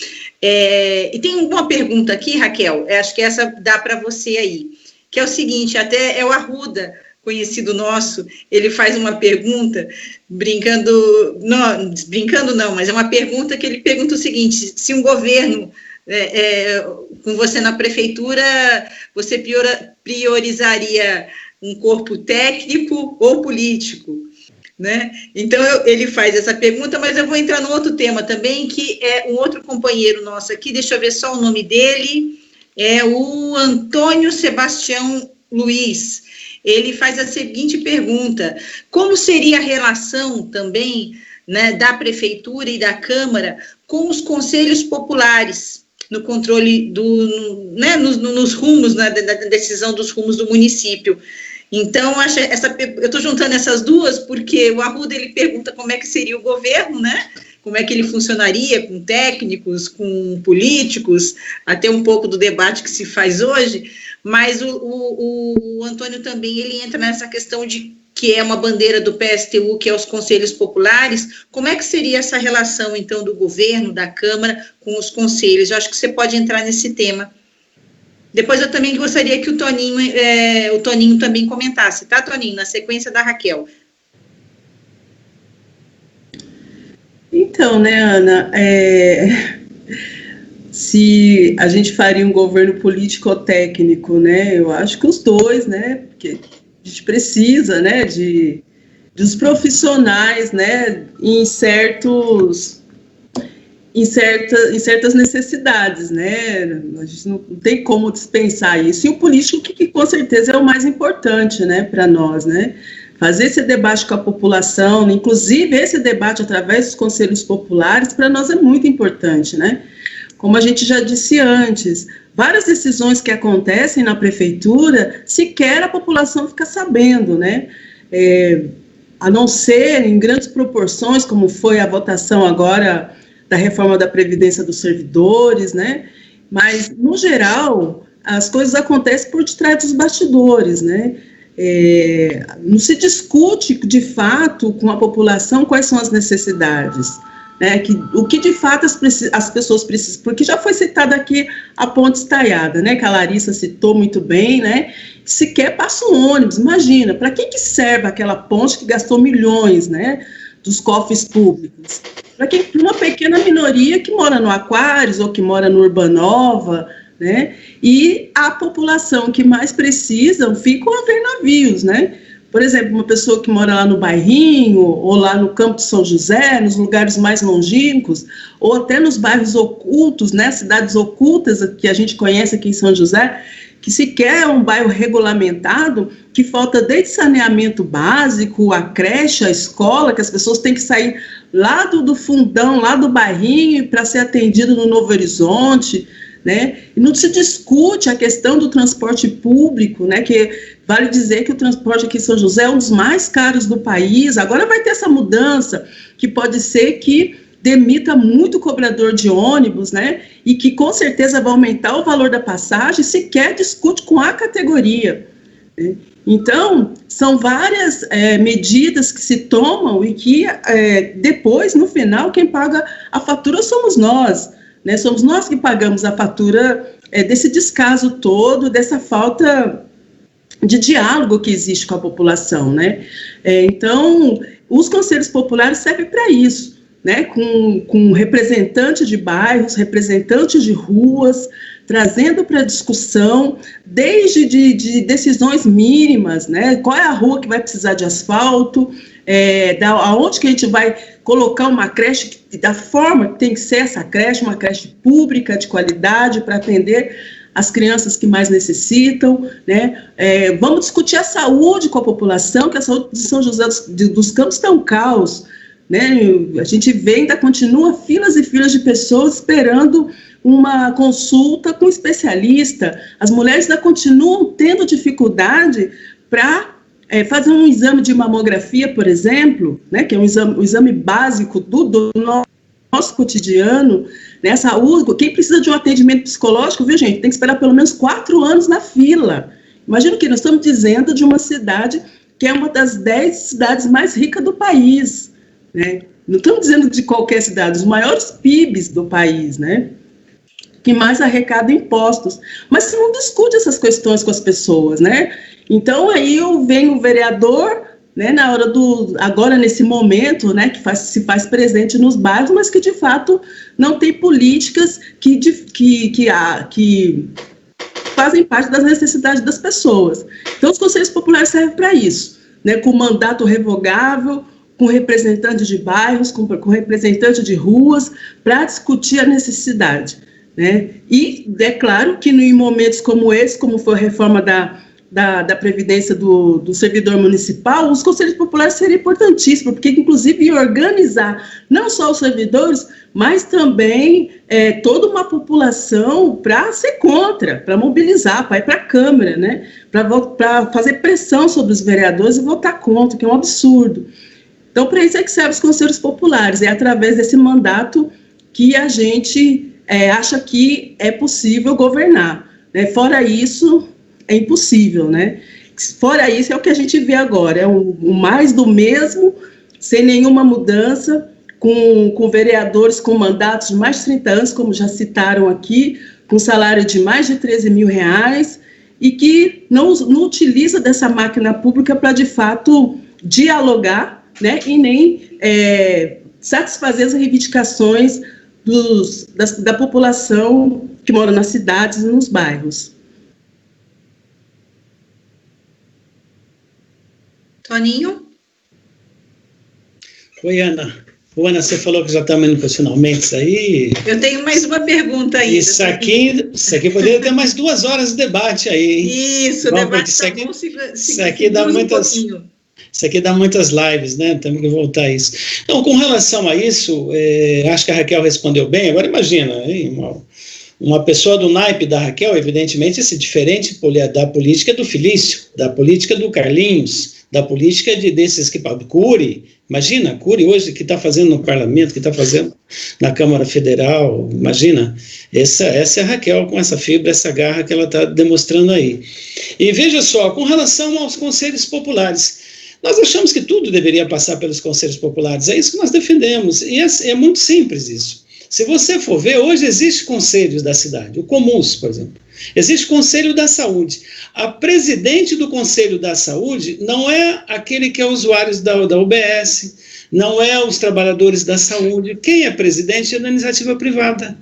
E tem uma pergunta aqui, Raquel, acho que essa dá para você aí, que é o seguinte, até é o Arruda, conhecido nosso, ele faz uma pergunta, brincando não, mas é uma pergunta que ele pergunta o seguinte, se um governo, com você na prefeitura, você priorizaria um corpo técnico ou político, né? Então, ele faz essa pergunta, mas eu vou entrar no outro tema também, que é um outro companheiro nosso aqui, deixa eu ver só o nome dele, é o Antônio Sebastião Luiz. Ele faz a seguinte pergunta: como seria a relação também, né, da prefeitura e da Câmara com os conselhos populares no controle nos rumos, né, da decisão dos rumos do município? Então, eu estou juntando essas duas porque o Arruda, ele pergunta como é que seria o governo, né? Como é que ele funcionaria com técnicos, com políticos, até um pouco do debate que se faz hoje, mas o Antônio também, ele entra nessa questão de que é uma bandeira do PSTU, que é os conselhos populares. Como é que seria essa relação, então, do governo, da Câmara, com os conselhos? Eu acho que você pode entrar nesse tema. Depois eu também gostaria que o Toninho também comentasse, tá, Toninho? Na sequência da Raquel. Então, né, Ana, se a gente faria um governo político ou técnico, né, eu acho que os dois, né, porque a gente precisa, né, dos profissionais, né, em certas necessidades, né, a gente não tem como dispensar isso, e o político que com certeza é o mais importante, né, para nós, né, fazer esse debate com a população, inclusive esse debate através dos conselhos populares, para nós é muito importante, né, como a gente já disse antes, várias decisões que acontecem na prefeitura, sequer a população fica sabendo, né, a não ser em grandes proporções, como foi a votação agora da reforma da Previdência dos servidores, né? Mas, no geral, as coisas acontecem por detrás dos bastidores, né? Não se discute, de fato, com a população quais são as necessidades, né? O que, de fato, as pessoas precisam, porque já foi citada aqui a ponte estaiada, né? Que a Larissa citou muito bem, né? Sequer passa um ônibus, imagina, para que serve aquela ponte que gastou milhões, né? Dos cofres públicos? Para uma pequena minoria que mora no Aquários ou que mora no Urbanova, né? E a população que mais precisam ficam a ver navios, né? Por exemplo, uma pessoa que mora lá no bairrinho, ou lá no Campo de São José, nos lugares mais longínquos, ou até nos bairros ocultos, né? Cidades ocultas que a gente conhece aqui em São José, que sequer é um bairro regulamentado, que falta desde saneamento básico, a creche, a escola, que as pessoas têm que sair lá do fundão, lá do bairrinho, para ser atendido no Novo Horizonte, né? E não se discute a questão do transporte público, né? Que vale dizer que o transporte aqui em São José é um dos mais caros do país. Agora vai ter essa mudança, que pode ser que demita muito cobrador de ônibus, né, e que com certeza vai aumentar o valor da passagem, sequer discute com a categoria, né? Então, são várias medidas que se tomam e que depois, no final, quem paga a fatura somos nós, né? Somos nós que pagamos a fatura desse descaso todo, dessa falta de diálogo que existe com a população, né? Então, os conselhos populares servem para isso, né, com representantes de bairros, representantes de ruas, trazendo para discussão, desde de decisões mínimas, né, qual é a rua que vai precisar de asfalto, aonde que a gente vai colocar uma creche, da forma que tem que ser essa creche, uma creche pública, de qualidade, para atender as crianças que mais necessitam, né? Vamos discutir a saúde com a população, que a saúde de São José dos Campos está um caos, né? A gente vê, ainda continua filas e filas de pessoas esperando uma consulta com especialista. As mulheres ainda continuam tendo dificuldade para fazer um exame de mamografia, por exemplo, né, que é um exame básico do nosso cotidiano, né, saúde. Quem precisa de um atendimento psicológico, viu, gente, tem que esperar pelo menos 4 anos na fila. Imagina que nós estamos dizendo de uma cidade que é uma das 10 cidades mais ricas do país, né? não estamos dizendo de qualquer cidade, os maiores PIBs do país, né? Que mais arrecada impostos. Mas você não discute essas questões com as pessoas, né? Então, aí vem o vereador, né, na hora agora nesse momento, né, que se faz presente nos bairros, mas que de fato não tem políticas que fazem parte das necessidades das pessoas. Então, os conselhos populares servem para isso, né, com mandato revogável, com representantes de bairros, com representantes de ruas, para discutir a necessidade, né? E é claro que em momentos como esse, como foi a reforma da Previdência do servidor municipal, os conselhos populares seriam importantíssimos, porque inclusive ia organizar não só os servidores, mas também toda uma população para ser contra, para mobilizar, para ir para a Câmara, né? Para fazer pressão sobre os vereadores e votar contra, que é um absurdo. Então, para isso é que servem os conselhos populares, é através desse mandato que a gente acha que é possível governar, né? Fora isso, é impossível, né? Fora isso, é o que a gente vê agora, é o mais do mesmo, sem nenhuma mudança, com vereadores com mandatos de mais de 30 anos, como já citaram aqui, com salário de mais de 13 mil reais, e que não utiliza dessa máquina pública para, de fato, dialogar, né, e nem satisfazer as reivindicações da população que mora nas cidades e nos bairros. Toninho? Oi, Ana. Ana, você falou que já estamos indo para os finalmente aí. Eu tenho mais uma pergunta ainda. Isso aqui poderia ter mais 2 horas de debate aí, hein? Isso, o debate está bom. Isso aqui dá muitas... Isso aqui dá muitas lives, né? Temos que voltar a isso. Então, com relação a isso, acho que a Raquel respondeu bem. Agora, imagina, hein, uma pessoa do naipe da Raquel, evidentemente, se diferente da política do Felício, da política do Carlinhos, da política desses que... Cury, imagina, Cury hoje que está fazendo no parlamento, que está fazendo na Câmara Federal, imagina, essa é a Raquel com essa fibra, essa garra que ela está demonstrando aí. E veja só, com relação aos conselhos populares, nós achamos que tudo deveria passar pelos conselhos populares, é isso que nós defendemos, e é muito simples isso. Se você for ver, hoje existe conselhos da cidade, o Comuns, por exemplo, existe conselho da saúde. A presidente do conselho da saúde não é aquele que é usuário da UBS, não é os trabalhadores da saúde, quem é presidente é da iniciativa privada.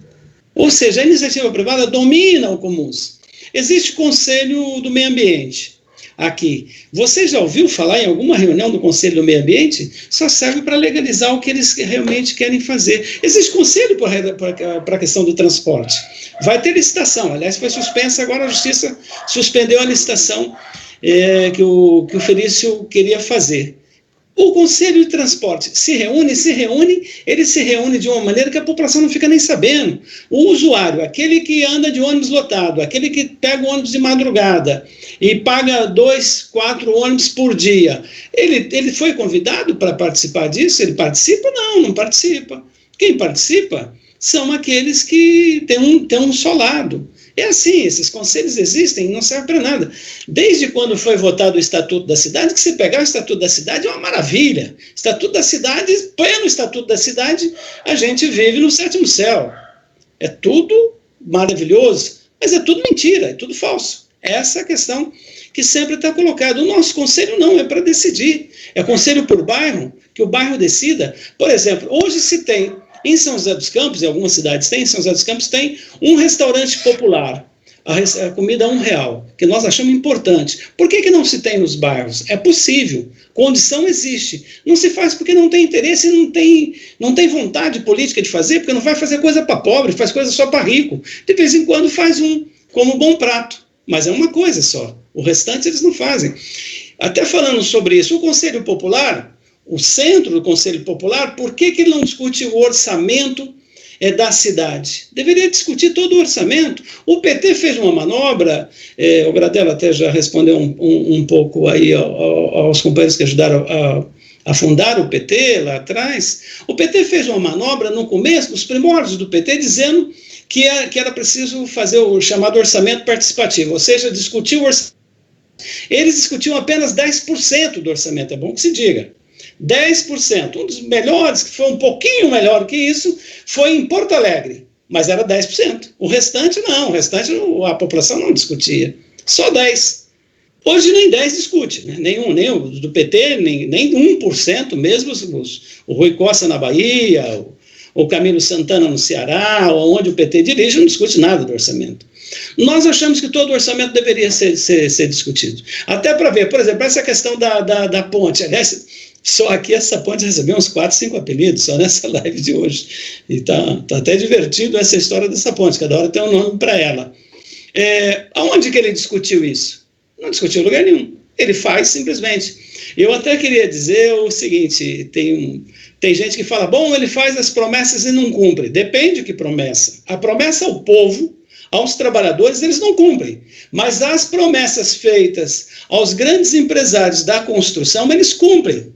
Ou seja, a iniciativa privada domina o Comuns. Existe conselho do meio ambiente. Aqui, você já ouviu falar em alguma reunião do Conselho do Meio Ambiente? Só serve para legalizar o que eles realmente querem fazer. Existe conselho para a questão do transporte. Vai ter licitação, aliás, foi suspensa, agora a Justiça suspendeu a licitação que o Felício queria fazer. O Conselho de Transporte ele se reúne de uma maneira que a população não fica nem sabendo. O usuário, aquele que anda de ônibus lotado, aquele que pega o ônibus de madrugada e paga 2, 4 ônibus por dia, ele foi convidado para participar disso? Ele participa? Não participa. Quem participa são aqueles que têm um só lado. É assim, esses conselhos existem, não servem para nada. Desde quando foi votado o Estatuto da Cidade, que se pegar o Estatuto da Cidade é uma maravilha. Estatuto da Cidade, pleno Estatuto da Cidade, a gente vive no 7º céu. É tudo maravilhoso, mas é tudo mentira, é tudo falso. Essa é a questão que sempre está colocada. O nosso conselho não é para decidir, é conselho por bairro, que o bairro decida. Por exemplo, hoje se tem... Em São José dos Campos, em algumas cidades tem, em São José dos Campos tem um restaurante popular, a comida é R$1, que nós achamos importante. Por que não se tem nos bairros? É possível, condição existe. Não se faz porque não tem interesse, não tem vontade política de fazer, porque não vai fazer coisa para pobre, faz coisa só para rico. De vez em quando faz como bom prato, mas é uma coisa só. O restante eles não fazem. Até falando sobre isso, o Conselho Popular... O centro do Conselho Popular, por que ele não discute o orçamento da cidade? Deveria discutir todo o orçamento. O PT fez uma manobra, o Gradella até já respondeu um pouco aí aos companheiros que ajudaram a fundar o PT lá atrás. O PT fez uma manobra no começo, nos primórdios do PT, dizendo que era preciso fazer o chamado orçamento participativo, ou seja, discutir o orçamento. Eles discutiam apenas 10% do orçamento, é bom que se diga. 10%, um dos melhores, que foi um pouquinho melhor que isso, foi em Porto Alegre, mas era 10%. O restante não, o restante a população não discutia, só 10%. Hoje nem 10 discute, né? nem o do PT, nem 1% mesmo, o Rui Costa na Bahia, o Camilo Santana no Ceará, onde o PT dirige, não discute nada do orçamento. Nós achamos que todo o orçamento deveria ser discutido. Até para ver, por exemplo, essa questão da ponte. Aliás, só aqui essa ponte recebeu uns 4, 5 apelidos, só nessa live de hoje. E tá até divertido essa história dessa ponte, cada hora tem um nome para ela. Aonde que ele discutiu isso? Não discutiu em lugar nenhum. Ele faz simplesmente. Eu até queria dizer o seguinte, tem gente que fala, bom, ele faz as promessas e não cumpre. Depende de que promessa. A promessa ao povo, aos trabalhadores, eles não cumprem. Mas as promessas feitas aos grandes empresários da construção, eles cumprem.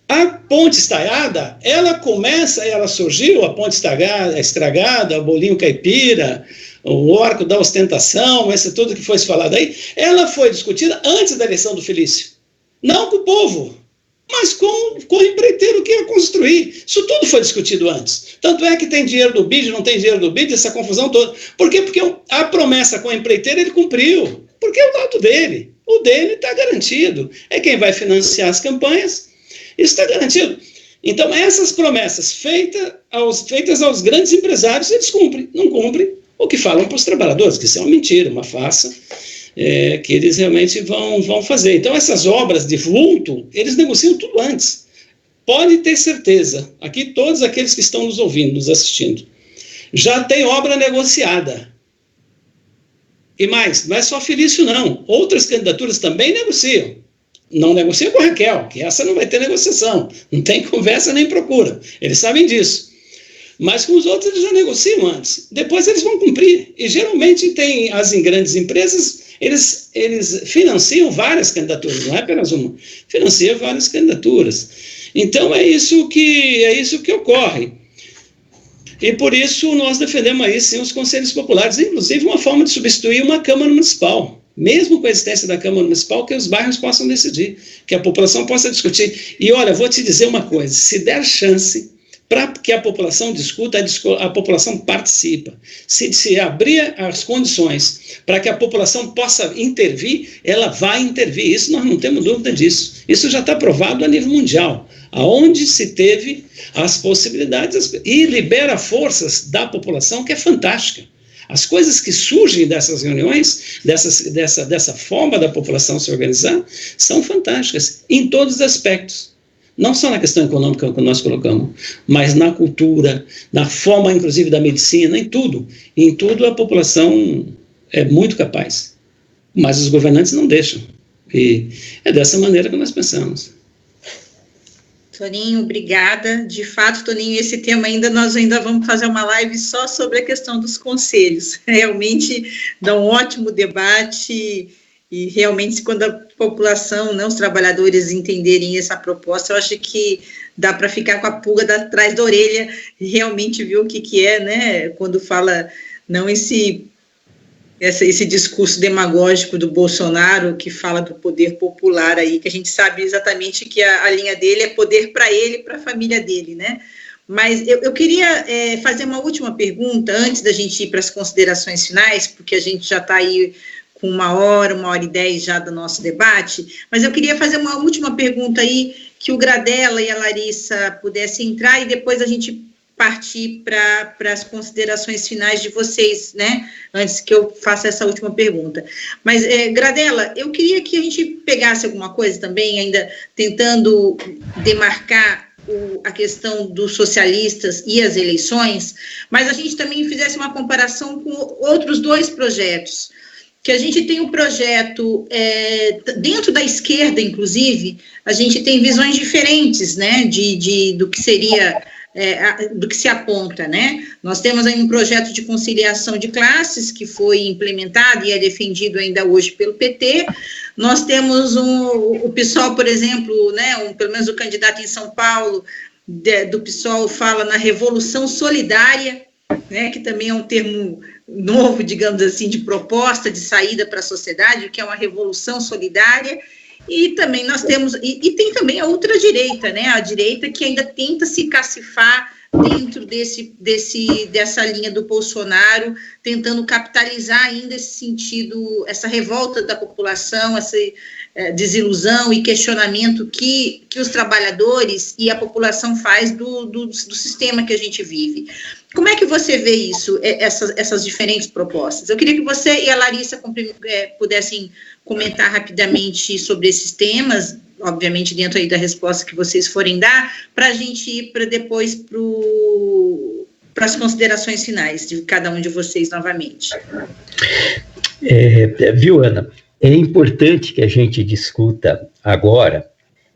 A ponte estaiada, ela surgiu, a ponte estragada, o bolinho caipira, o arco da ostentação, tudo que foi falado aí, ela foi discutida antes da eleição do Felício. Não com o povo, mas com o empreiteiro que ia construir. Isso tudo foi discutido antes. Tanto é que tem dinheiro do BID, não tem dinheiro do BID, essa confusão toda. Por quê? Porque a promessa com o empreiteiro ele cumpriu. Porque é o lado dele. O dele está garantido. É quem vai financiar as campanhas. Isso está garantido. Então, essas promessas feitas aos grandes empresários, eles cumprem. Não cumprem o que falam para os trabalhadores, que isso é uma mentira, uma farsa, que eles realmente vão fazer. Então, essas obras de vulto, eles negociam tudo antes. Pode ter certeza, aqui todos aqueles que estão nos ouvindo, nos assistindo, já tem obra negociada. E mais, não é só Felício não, outras candidaturas também negociam. Não negocia com a Raquel, que essa não vai ter negociação, não tem conversa nem procura, eles sabem disso. Mas com os outros eles já negociam antes, depois eles vão cumprir. E geralmente tem as grandes empresas, eles financiam várias candidaturas, não é apenas uma, financiam várias candidaturas. Então é isso que ocorre. E por isso nós defendemos aí sim os conselhos populares, inclusive uma forma de substituir uma Câmara Municipal. Mesmo com a existência da Câmara Municipal, que os bairros possam decidir, que a população possa discutir. E olha, vou te dizer uma coisa, se der chance para que a população discuta, a população participa. Se abrir as condições para que a população possa intervir, ela vai intervir. Isso nós não temos dúvida disso. Isso já está provado a nível mundial, aonde se teve as possibilidades e libera forças da população, que é fantástica. As coisas que surgem dessas reuniões, dessa forma da população se organizar, são fantásticas, em todos os aspectos. Não só na questão econômica que nós colocamos, mas na cultura, na forma, inclusive, da medicina, em tudo. Em tudo a população é muito capaz. Mas os governantes não deixam. E é dessa maneira que nós pensamos. Toninho, obrigada. De fato, Toninho, esse tema nós ainda vamos fazer uma live só sobre a questão dos conselhos. Realmente dá um ótimo debate e realmente quando a população, né, os trabalhadores entenderem essa proposta, eu acho que dá para ficar com a pulga atrás da orelha e realmente ver o que é, né, quando fala não esse discurso demagógico do Bolsonaro, que fala do poder popular aí, que a gente sabe exatamente que a linha dele é poder para ele e para a família dele, né? Mas eu queria fazer uma última pergunta, antes da gente ir para as considerações finais, porque a gente já está aí com 1h10 já do nosso debate, mas eu queria fazer uma última pergunta aí, que o Gradella e a Larissa pudessem entrar, e depois a gente partir para as considerações finais de vocês, né, antes que eu faça essa última pergunta. Mas, Gradella, eu queria que a gente pegasse alguma coisa também, ainda tentando demarcar a questão dos socialistas e as eleições, mas a gente também fizesse uma comparação com outros dois projetos, que a gente tem um projeto, dentro da esquerda, inclusive, a gente tem visões diferentes, né, do que seria... do que se aponta, né? Nós temos aí um projeto de conciliação de classes que foi implementado e é defendido ainda hoje pelo PT. Nós temos o PSOL, por exemplo, né? Pelo menos o candidato em São Paulo do PSOL fala na revolução solidária, né? Que também é um termo novo, digamos assim, de proposta de saída para a sociedade, que é uma revolução solidária. E também nós temos, e tem também a ultradireita, né? A direita que ainda tenta se cacifar dentro dessa linha do Bolsonaro, tentando capitalizar ainda esse sentido, essa revolta da população, essa desilusão e questionamento que os trabalhadores e a população faz do sistema que a gente vive. Como é que você vê isso, essas diferentes propostas? Eu queria que você e a Larissa pudessem comentar rapidamente sobre esses temas, obviamente dentro aí da resposta que vocês forem dar, para a gente ir depois para as considerações finais de cada um de vocês novamente. Viu, Ana? É importante que a gente discuta agora,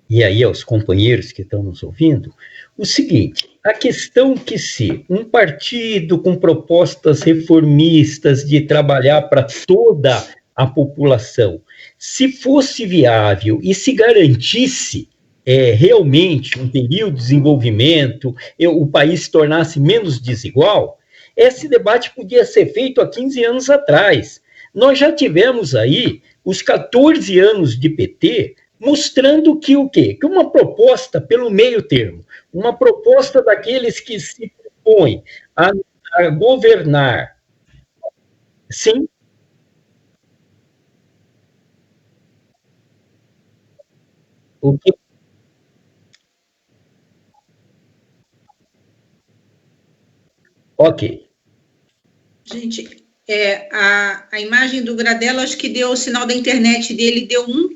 e aí aos companheiros que estão nos ouvindo, o seguinte: a questão que se um partido com propostas reformistas de trabalhar para toda a população, se fosse viável e se garantisse realmente um período de desenvolvimento, o país se tornasse menos desigual, esse debate podia ser feito há 15 anos atrás. Nós já tivemos aí os 14 anos de PT mostrando que o quê? Que uma proposta pelo meio termo, uma proposta daqueles que se propõem a governar, sim. O que? Ok. Gente, a imagem do Gradella, acho que deu o sinal da internet dele, deu um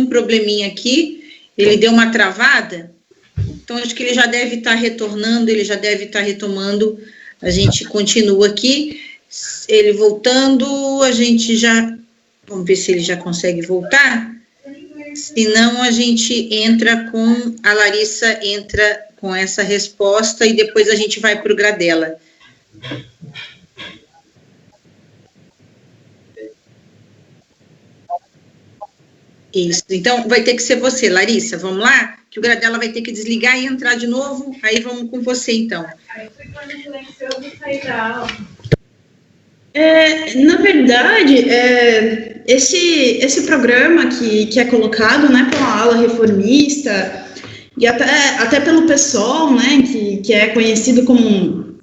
probleminha aqui, ele deu uma travada, então acho que ele já deve estar retornando, ele já deve estar retomando, a gente continua aqui, ele voltando, a gente já, vamos ver se ele já consegue voltar, senão a gente entra com, a Larissa entra com essa resposta e depois a gente vai para o Gradella. Isso, então vai ter que ser você, Larissa, vamos lá? Que o Gradella vai ter que desligar e entrar de novo, aí vamos com você, então. Na verdade, esse programa que é colocado, né, pela ala reformista e até pelo PSOL, né, que é conhecido como,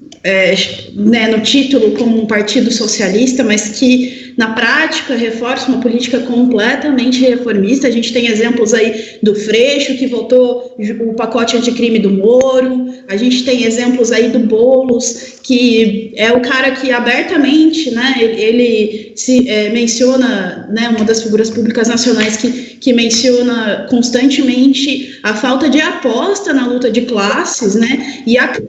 né, no título como um partido socialista, mas que na prática reforça uma política completamente reformista. A gente tem exemplos aí do Freixo, que votou o pacote anticrime do Moro, a gente tem exemplos aí do Boulos, que é o cara que abertamente, né, ele se menciona, né, uma das figuras públicas nacionais que menciona constantemente a falta de aposta na luta de classes, né, e a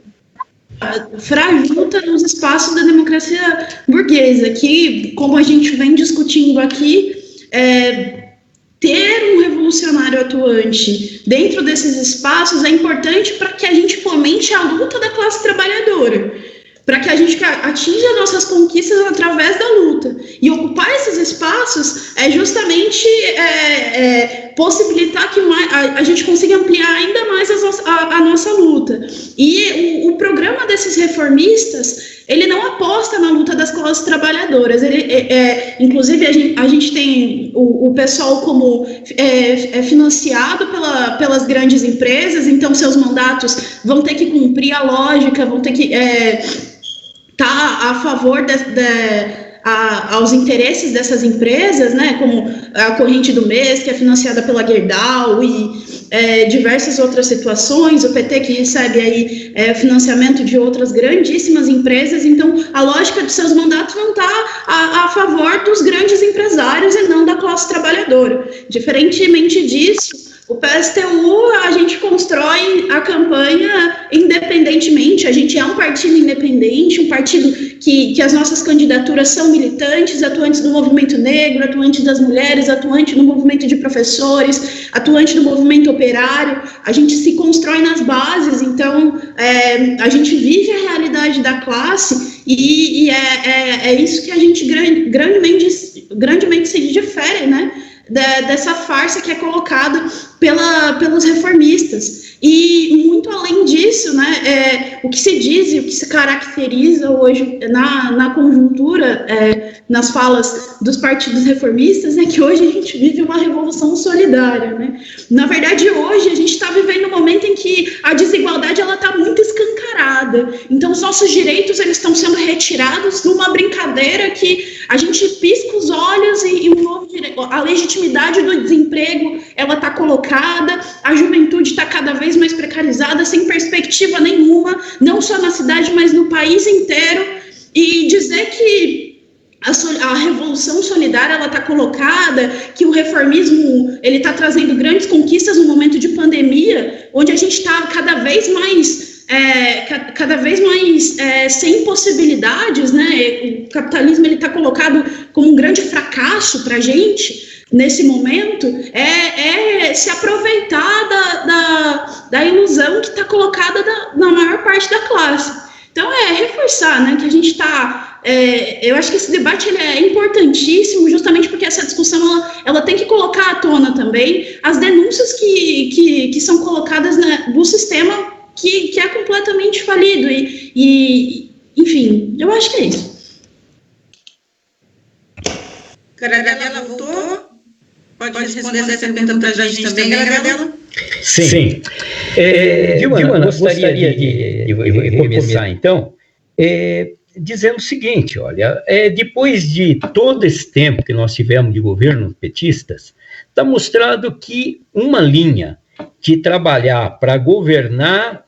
fragilta nos espaços da democracia burguesa, que, como a gente vem discutindo aqui, ter um revolucionário atuante dentro desses espaços é importante para que a gente fomente a luta da classe trabalhadora, para que a gente atinja nossas conquistas através da luta. E ocupar esses espaços é justamente possibilitar que a gente consiga ampliar ainda mais a nossa luta. E o programa desses reformistas, ele não aposta na luta das classes trabalhadoras. Inclusive, a gente tem o pessoal como financiado pelas grandes empresas, então seus mandatos vão ter que cumprir a lógica, vão ter que tá a favor aos interesses dessas empresas, né, como a corrente do mês, que é financiada pela Gerdau, e diversas outras situações, o PT que recebe aí financiamento de outras grandíssimas empresas. Então a lógica de seus mandatos não está a favor dos grandes empresários e não da classe trabalhadora. Diferentemente disso, o PSTU, a gente constrói a campanha independentemente, a gente é um partido independente, um partido que as nossas candidaturas são militantes, atuantes do movimento negro, atuantes das mulheres, atuantes do movimento de professores, atuantes do movimento operário. A gente se constrói nas bases, então a gente vive a realidade da classe e é isso que a gente grandemente se difere, né, dessa farsa que é colocada pelos reformistas. E muito além disso, disso, né, o que se diz e o que se caracteriza hoje na conjuntura, nas falas dos partidos reformistas, é que hoje a gente vive uma revolução solidária, né? Na verdade, hoje a gente está vivendo um momento em que a desigualdade ela está muito escancarada. Então, os nossos direitos eles estão sendo retirados numa brincadeira que a gente pisca os olhos e um novo direito, a legitimidade do desemprego ela está colocada, a juventude está cada vez mais precarizada, sem perspectiva nenhuma, não só na cidade, mas no país inteiro, e dizer que a revolução solidária ela está colocada, que o reformismo ele está trazendo grandes conquistas no momento de pandemia, onde a gente está cada vez mais sem possibilidades, né? O capitalismo ele está colocado como um grande fracasso para a gente nesse momento, se aproveitar da ilusão que está colocada na maior parte da classe. Então, reforçar, né, que a gente está... eu acho que esse debate ele é importantíssimo, justamente porque essa discussão ela tem que colocar à tona também as denúncias que são colocadas, né, do sistema que é completamente falido. Enfim, eu acho que é isso. Gradella voltou? Pode responder essa pergunta para a gente também, Gradella? Sim. Dilma, gostaria de começar, então, dizendo o seguinte, olha, depois de todo esse tempo que nós tivemos de governo petistas, está mostrado que uma linha de trabalhar para governar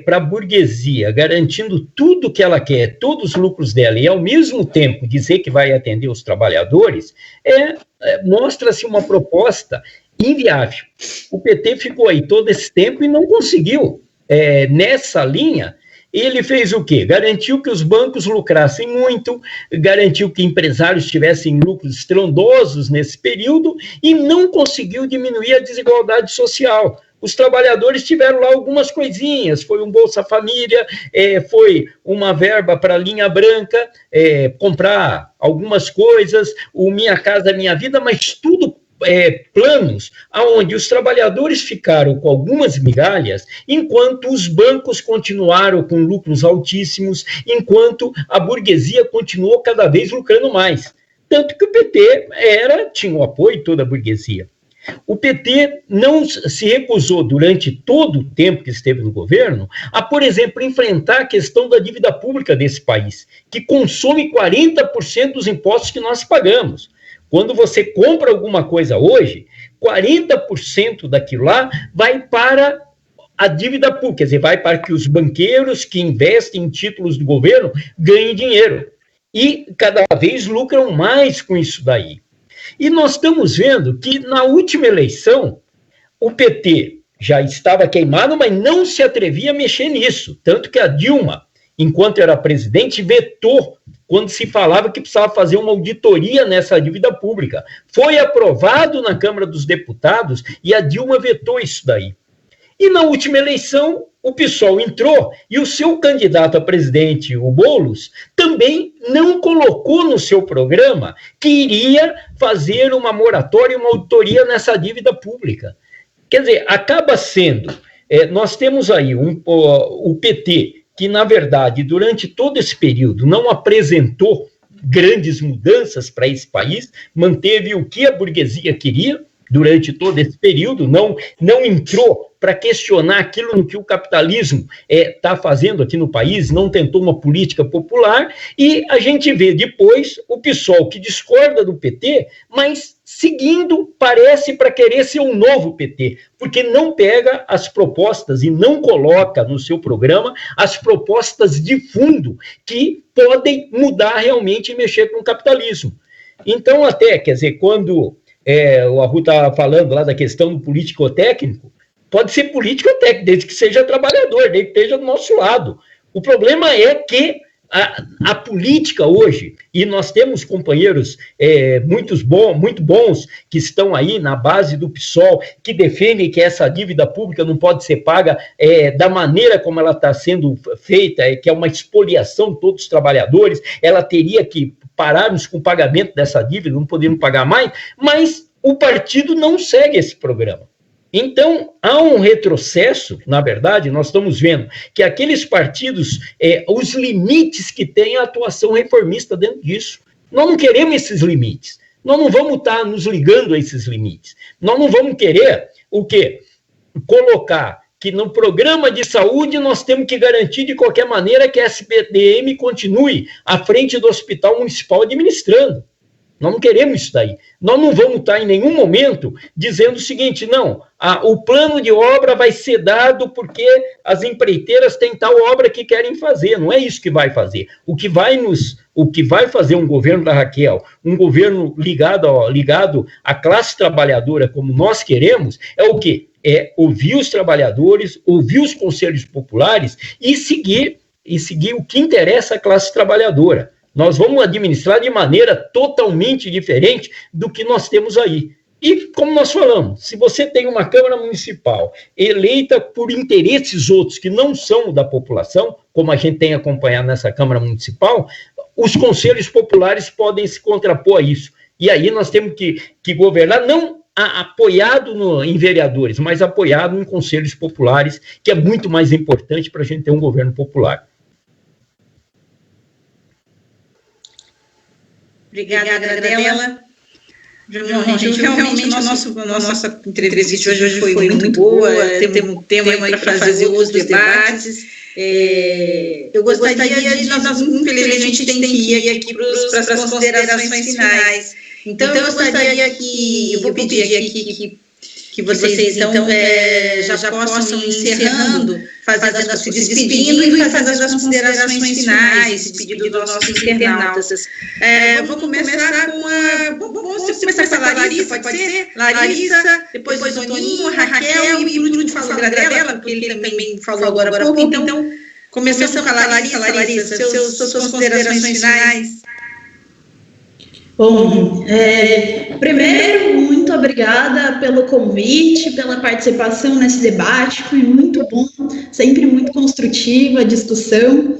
para a burguesia, garantindo tudo que ela quer, todos os lucros dela, e ao mesmo tempo dizer que vai atender os trabalhadores, mostra-se uma proposta inviável. O PT ficou aí todo esse tempo e não conseguiu. Nessa linha, ele fez o quê? Garantiu que os bancos lucrassem muito, garantiu que empresários tivessem lucros estrondosos nesse período e não conseguiu diminuir a desigualdade social. Os trabalhadores tiveram lá algumas coisinhas, foi um Bolsa Família, foi uma verba para a linha branca, comprar algumas coisas, o Minha Casa Minha Vida, mas tudo planos onde os trabalhadores ficaram com algumas migalhas, enquanto os bancos continuaram com lucros altíssimos, enquanto a burguesia continuou cada vez lucrando mais. Tanto que o PT tinha o apoio de toda a burguesia. O PT não se recusou, durante todo o tempo que esteve no governo, a, por exemplo, enfrentar a questão da dívida pública desse país, que consome 40% dos impostos que nós pagamos. Quando você compra alguma coisa hoje, 40% daquilo lá vai para a dívida pública, quer dizer, vai para que os banqueiros que investem em títulos do governo ganhem dinheiro. E cada vez lucram mais com isso daí. E nós estamos vendo que na última eleição, o PT já estava queimado, mas não se atrevia a mexer nisso. Tanto que a Dilma, enquanto era presidente, vetou quando se falava que precisava fazer uma auditoria nessa dívida pública. Foi aprovado na Câmara dos Deputados e a Dilma vetou isso daí. E na última eleição, o PSOL entrou e o seu candidato a presidente, o Boulos, também não colocou no seu programa que iria fazer uma moratória, uma auditoria nessa dívida pública. Quer dizer, acaba sendo, nós temos aí o PT, que na verdade, durante todo esse período, não apresentou grandes mudanças para esse país, manteve o que a burguesia queria durante todo esse período, não entrou para questionar aquilo no que o capitalismo está fazendo aqui no país, não tentou uma política popular, e a gente vê depois o PSOL que discorda do PT, mas seguindo, parece, para querer ser um novo PT, porque não pega as propostas e não coloca no seu programa as propostas de fundo que podem mudar realmente e mexer com o capitalismo. Então, até, quer dizer, quando o Arru está falando lá da questão do político-técnico, pode ser político-técnico, desde que seja trabalhador, desde que esteja do nosso lado. O problema é que a política hoje, e nós temos companheiros muito bons que estão aí na base do PSOL, que defendem que essa dívida pública não pode ser paga da maneira como ela está sendo feita, que é uma expoliação de todos os trabalhadores, ela teria que pararmos com o pagamento dessa dívida, não podemos pagar mais, mas o partido não segue esse programa. Então, há um retrocesso, na verdade, nós estamos vendo que aqueles partidos, os limites que tem a atuação reformista dentro disso. Nós não queremos esses limites. Nós não vamos estar nos ligando a esses limites. Nós não vamos querer o quê? Colocar que no programa de saúde nós temos que garantir de qualquer maneira que a SPDM continue à frente do Hospital Municipal administrando. Nós não queremos isso daí. Nós não vamos estar em nenhum momento dizendo o seguinte, não, o plano de obra vai ser dado porque as empreiteiras têm tal obra que querem fazer. Não é isso que vai fazer. O que vai fazer um governo da Raquel, um governo ligado à classe trabalhadora como nós queremos, é o quê? É ouvir os trabalhadores, ouvir os conselhos populares e seguir o que interessa à classe trabalhadora. Nós vamos administrar de maneira totalmente diferente do que nós temos aí. E, como nós falamos, se você tem uma Câmara Municipal eleita por interesses outros que não são da população, como a gente tem acompanhado nessa Câmara Municipal, os conselhos populares podem se contrapor a isso. E aí nós temos que governar, não apoiado em vereadores, mas apoiado em conselhos populares, que é muito mais importante para a gente ter um governo popular. Obrigada, Gradella. Gente, realmente a nossa entrevista de hoje foi muito boa, temos tema para fazer os debates. Eu gostaria de, nós infelizmente tem que ir aqui para as considerações finais. Então, eu gostaria eu vou pedir aqui que vocês, então, já possam ir encerrando, se despedindo e fazendo as considerações finais, despedindo dos nossos internautas. Vou começar vamos começar com a Larissa, pode ser? Larissa, depois o Toninho, a Raquel e o último fala Gradella, porque ele também falou agora há pouco. Então, começamos com a Larissa, suas considerações finais. Bom, primeiro, muito obrigada pelo convite, pela participação nesse debate, foi muito bom, sempre muito construtiva a discussão,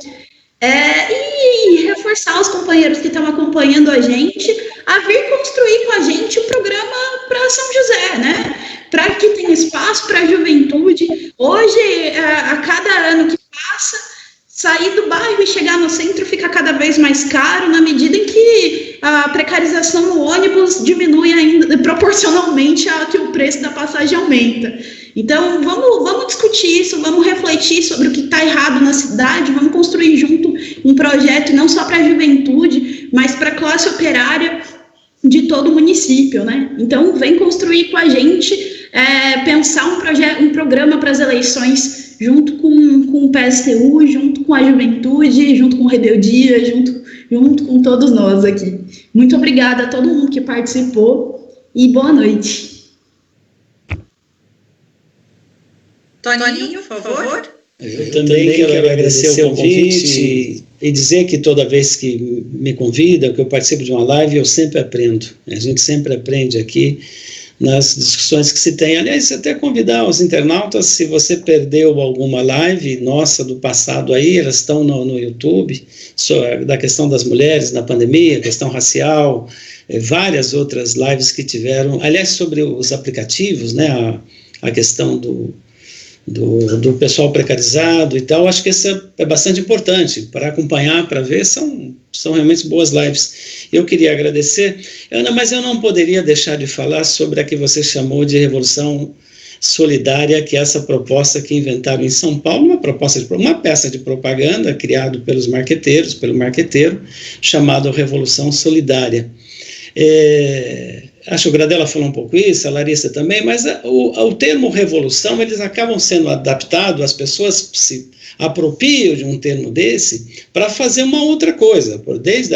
e reforçar os companheiros que estão acompanhando a gente a vir construir com a gente o programa para São José, né? Para que tenha espaço para a juventude. Hoje, a cada ano que passa, sair do bairro e chegar no centro fica cada vez mais caro, na medida em que a precarização no ônibus diminui ainda proporcionalmente a que o preço da passagem aumenta. Então, vamos discutir isso, vamos refletir sobre o que está errado na cidade, vamos construir junto um projeto não só para a juventude, mas para a classe operária de todo o município, né? Então, vem construir com a gente, pensar um programa para as eleições junto com o PSTU, junto com a juventude, junto com o Rebeldia, junto com todos nós aqui. Muito obrigada a todo mundo que participou e boa noite. Toninho, por favor. Eu também quero agradecer o convite e dizer que toda vez que me convida, que eu participo de uma live, eu sempre aprendo. A gente sempre aprende aqui nas discussões que se tem. Aliás, até convidar os internautas, se você perdeu alguma live nossa do passado aí, elas estão no YouTube, da questão das mulheres na pandemia, questão racial, várias outras lives que tiveram, aliás, sobre os aplicativos, né, a questão do pessoal precarizado e tal. Acho que essa é bastante importante para acompanhar, para ver, são realmente boas lives. Eu queria agradecer, Ana, mas eu não poderia deixar de falar sobre a que você chamou de Revolução Solidária, que é essa proposta que inventaram em São Paulo, uma peça de propaganda criada pelos marqueteiros, pelo marqueteiro, chamado Revolução Solidária. Acho que o Gradella falou um pouco isso, a Larissa também, mas o termo revolução, eles acabam sendo adaptados, as pessoas se apropriam de um termo desse para fazer uma outra coisa, desde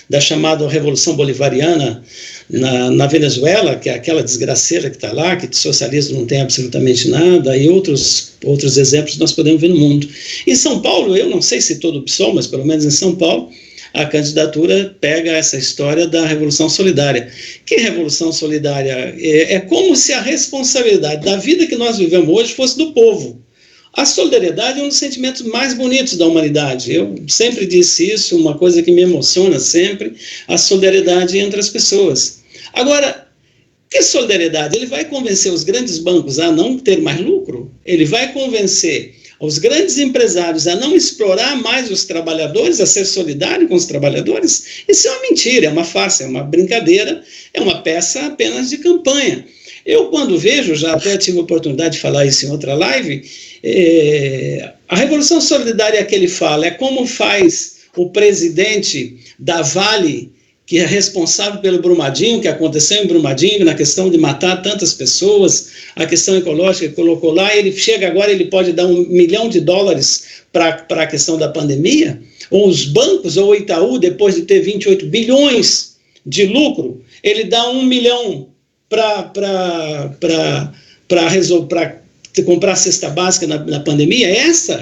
da chamada Revolução Bolivariana na Venezuela, que é aquela desgraceira que está lá, que de socialismo não tem absolutamente nada, e outros exemplos nós podemos ver no mundo. Em São Paulo, eu não sei se todo o PSOL, mas pelo menos em São Paulo, a candidatura pega essa história da Revolução Solidária. Que Revolução Solidária? É como se a responsabilidade da vida que nós vivemos hoje fosse do povo. A solidariedade é um dos sentimentos mais bonitos da humanidade. Eu sempre disse isso, uma coisa que me emociona sempre, a solidariedade entre as pessoas. Agora, Que solidariedade? Ele vai convencer os grandes bancos a não ter mais lucro? Ele vai convencer os grandes empresários a não explorar mais os trabalhadores, a ser solidário com os trabalhadores? Isso é uma mentira, é uma farsa, é uma brincadeira, é uma peça apenas de campanha. Eu, quando vejo, já até tive a oportunidade de falar isso em outra live, a Revolução Solidária que ele fala é como faz o presidente da Vale, que é responsável pelo Brumadinho, que aconteceu em Brumadinho, na questão de matar tantas pessoas, a questão ecológica que colocou lá, ele chega agora, ele pode dar $1 milhão para a questão da pandemia, ou os bancos, ou o Itaú, depois de ter 28 bilhões de lucro, ele dá $1 milhão para comprar cesta básica na pandemia.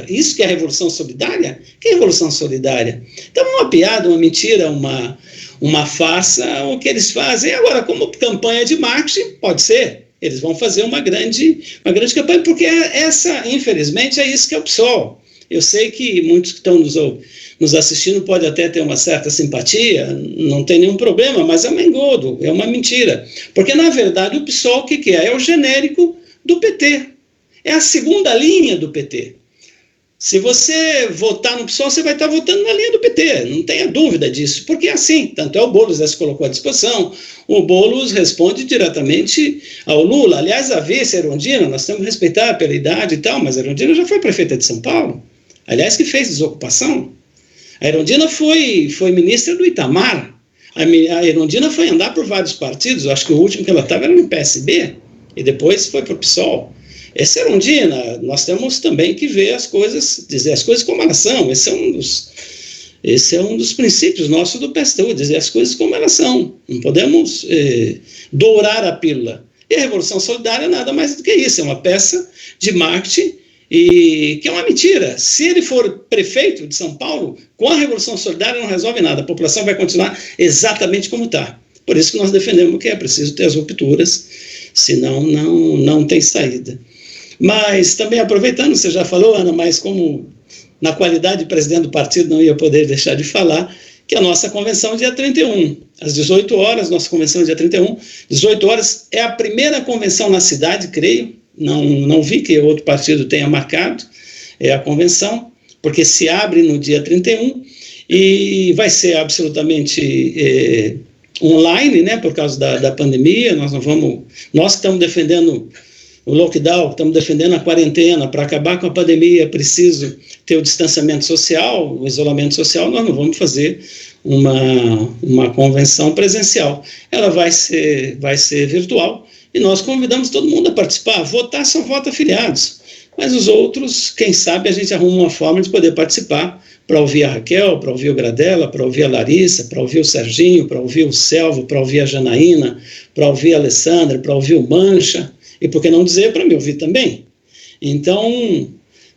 Isso que é a Revolução Solidária? Que é a Revolução Solidária? Então, uma piada, uma mentira, uma farsa, o que eles fazem. Agora, como campanha de marketing, pode ser, eles vão fazer uma grande campanha, porque infelizmente, é isso que é o PSOL. Eu sei que muitos que estão nos assistindo podem até ter uma certa simpatia, não tem nenhum problema, mas é um engodo, é uma mentira. Porque, na verdade, o PSOL, o que é? É o genérico do PT. É a segunda linha do PT. Se você votar no PSOL, você vai estar votando na linha do PT, não tenha dúvida disso, porque é assim, tanto é o Boulos já se colocou à disposição, o Boulos responde diretamente ao Lula. Aliás, a vice, Erundina, nós temos que respeitar pela idade e tal, mas a Erundina já foi prefeita de São Paulo, aliás, que fez desocupação. A Erundina foi ministra do Itamar, a Erundina foi andar por vários partidos, eu acho que o último que ela estava era no PSB, e depois foi para o PSOL. Essa Erundina, nós temos também que ver as coisas, dizer as coisas como elas são. Esse é um dos princípios nossos do PSTU, dizer as coisas como elas são. Não podemos dourar a pílula. E a Revolução Solidária é nada mais do que isso, é uma peça de marketing que é uma mentira. Se ele for prefeito de São Paulo, com a Revolução Solidária não resolve nada, a população vai continuar exatamente como está. Por isso que nós defendemos que é preciso ter as rupturas, senão não tem saída. Mas também aproveitando, você já falou, Ana, mas como na qualidade de presidente do partido não ia poder deixar de falar, que a nossa convenção é dia 31, às 18 horas, nossa convenção é dia 31, 18 horas, é a primeira convenção na cidade, creio, não vi que outro partido tenha marcado, é a convenção, porque se abre no dia 31 e vai ser absolutamente online, né, por causa da pandemia. Nós que estamos defendendo o lockdown, estamos defendendo a quarentena, para acabar com a pandemia é preciso ter o distanciamento social, o isolamento social, nós não vamos fazer uma convenção presencial. Ela vai ser virtual e nós convidamos todo mundo a participar. Votar só vota afiliados, mas os outros, quem sabe, a gente arruma uma forma de poder participar para ouvir a Raquel, para ouvir o Gradella, para ouvir a Larissa, para ouvir o Serginho, para ouvir o Selvo, para ouvir a Janaína, para ouvir a Alessandra, para ouvir o Mancha, e por que não dizer para me ouvir também? Então,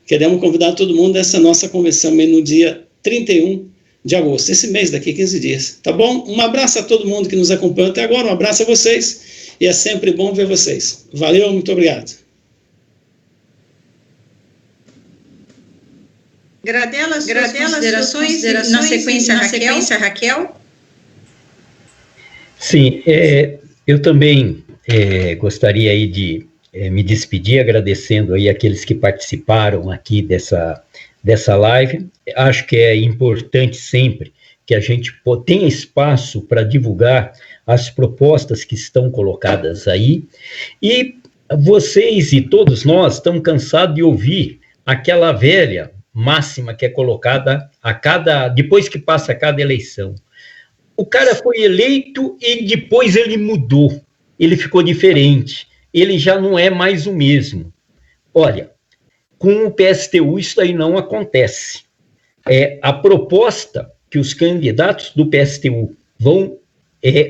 queremos convidar todo mundo a essa nossa convenção no dia 31 de agosto, esse mês, daqui a 15 dias, tá bom? Um abraço a todo mundo que nos acompanha até agora, um abraço a vocês, e é sempre bom ver vocês. Valeu, muito obrigado. Gradella, suas considerações na sequência, Raquel? Sim, eu também gostaria aí de me despedir, agradecendo aí aqueles que participaram aqui dessa live. Acho que é importante sempre que a gente tenha espaço para divulgar as propostas que estão colocadas aí, e vocês e todos nós estamos cansados de ouvir aquela velha máxima que é colocada depois que passa cada eleição. O cara foi eleito e depois ele mudou, ele ficou diferente, ele já não é mais o mesmo. Olha, com o PSTU isso aí não acontece. A proposta que os candidatos do PSTU vão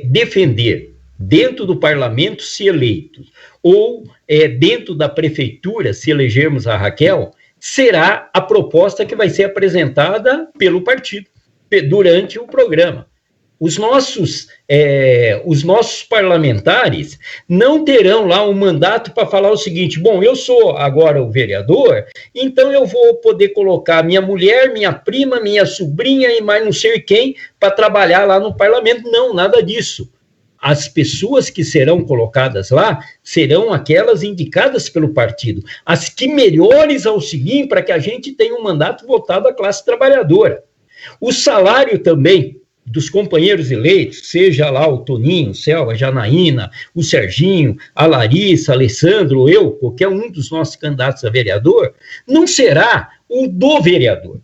defender dentro do parlamento, se eleitos, ou dentro da prefeitura, se elegermos a Raquel, será a proposta que vai ser apresentada pelo partido durante o programa. Os nossos parlamentares não terão lá um mandato para falar o seguinte: bom, eu sou agora o vereador, então eu vou poder colocar minha mulher, minha prima, minha sobrinha e mais não sei quem para trabalhar lá no parlamento. Não, nada disso. as pessoas que serão colocadas lá serão aquelas indicadas pelo partido, as que melhores auxiliem para que a gente tenha um mandato voltado à classe trabalhadora. O salário também dos companheiros eleitos, seja lá o Toninho, o Selva, a Janaína, o Serginho, a Larissa, Alessandro, eu, qualquer um dos nossos candidatos a vereador, não será o do vereador.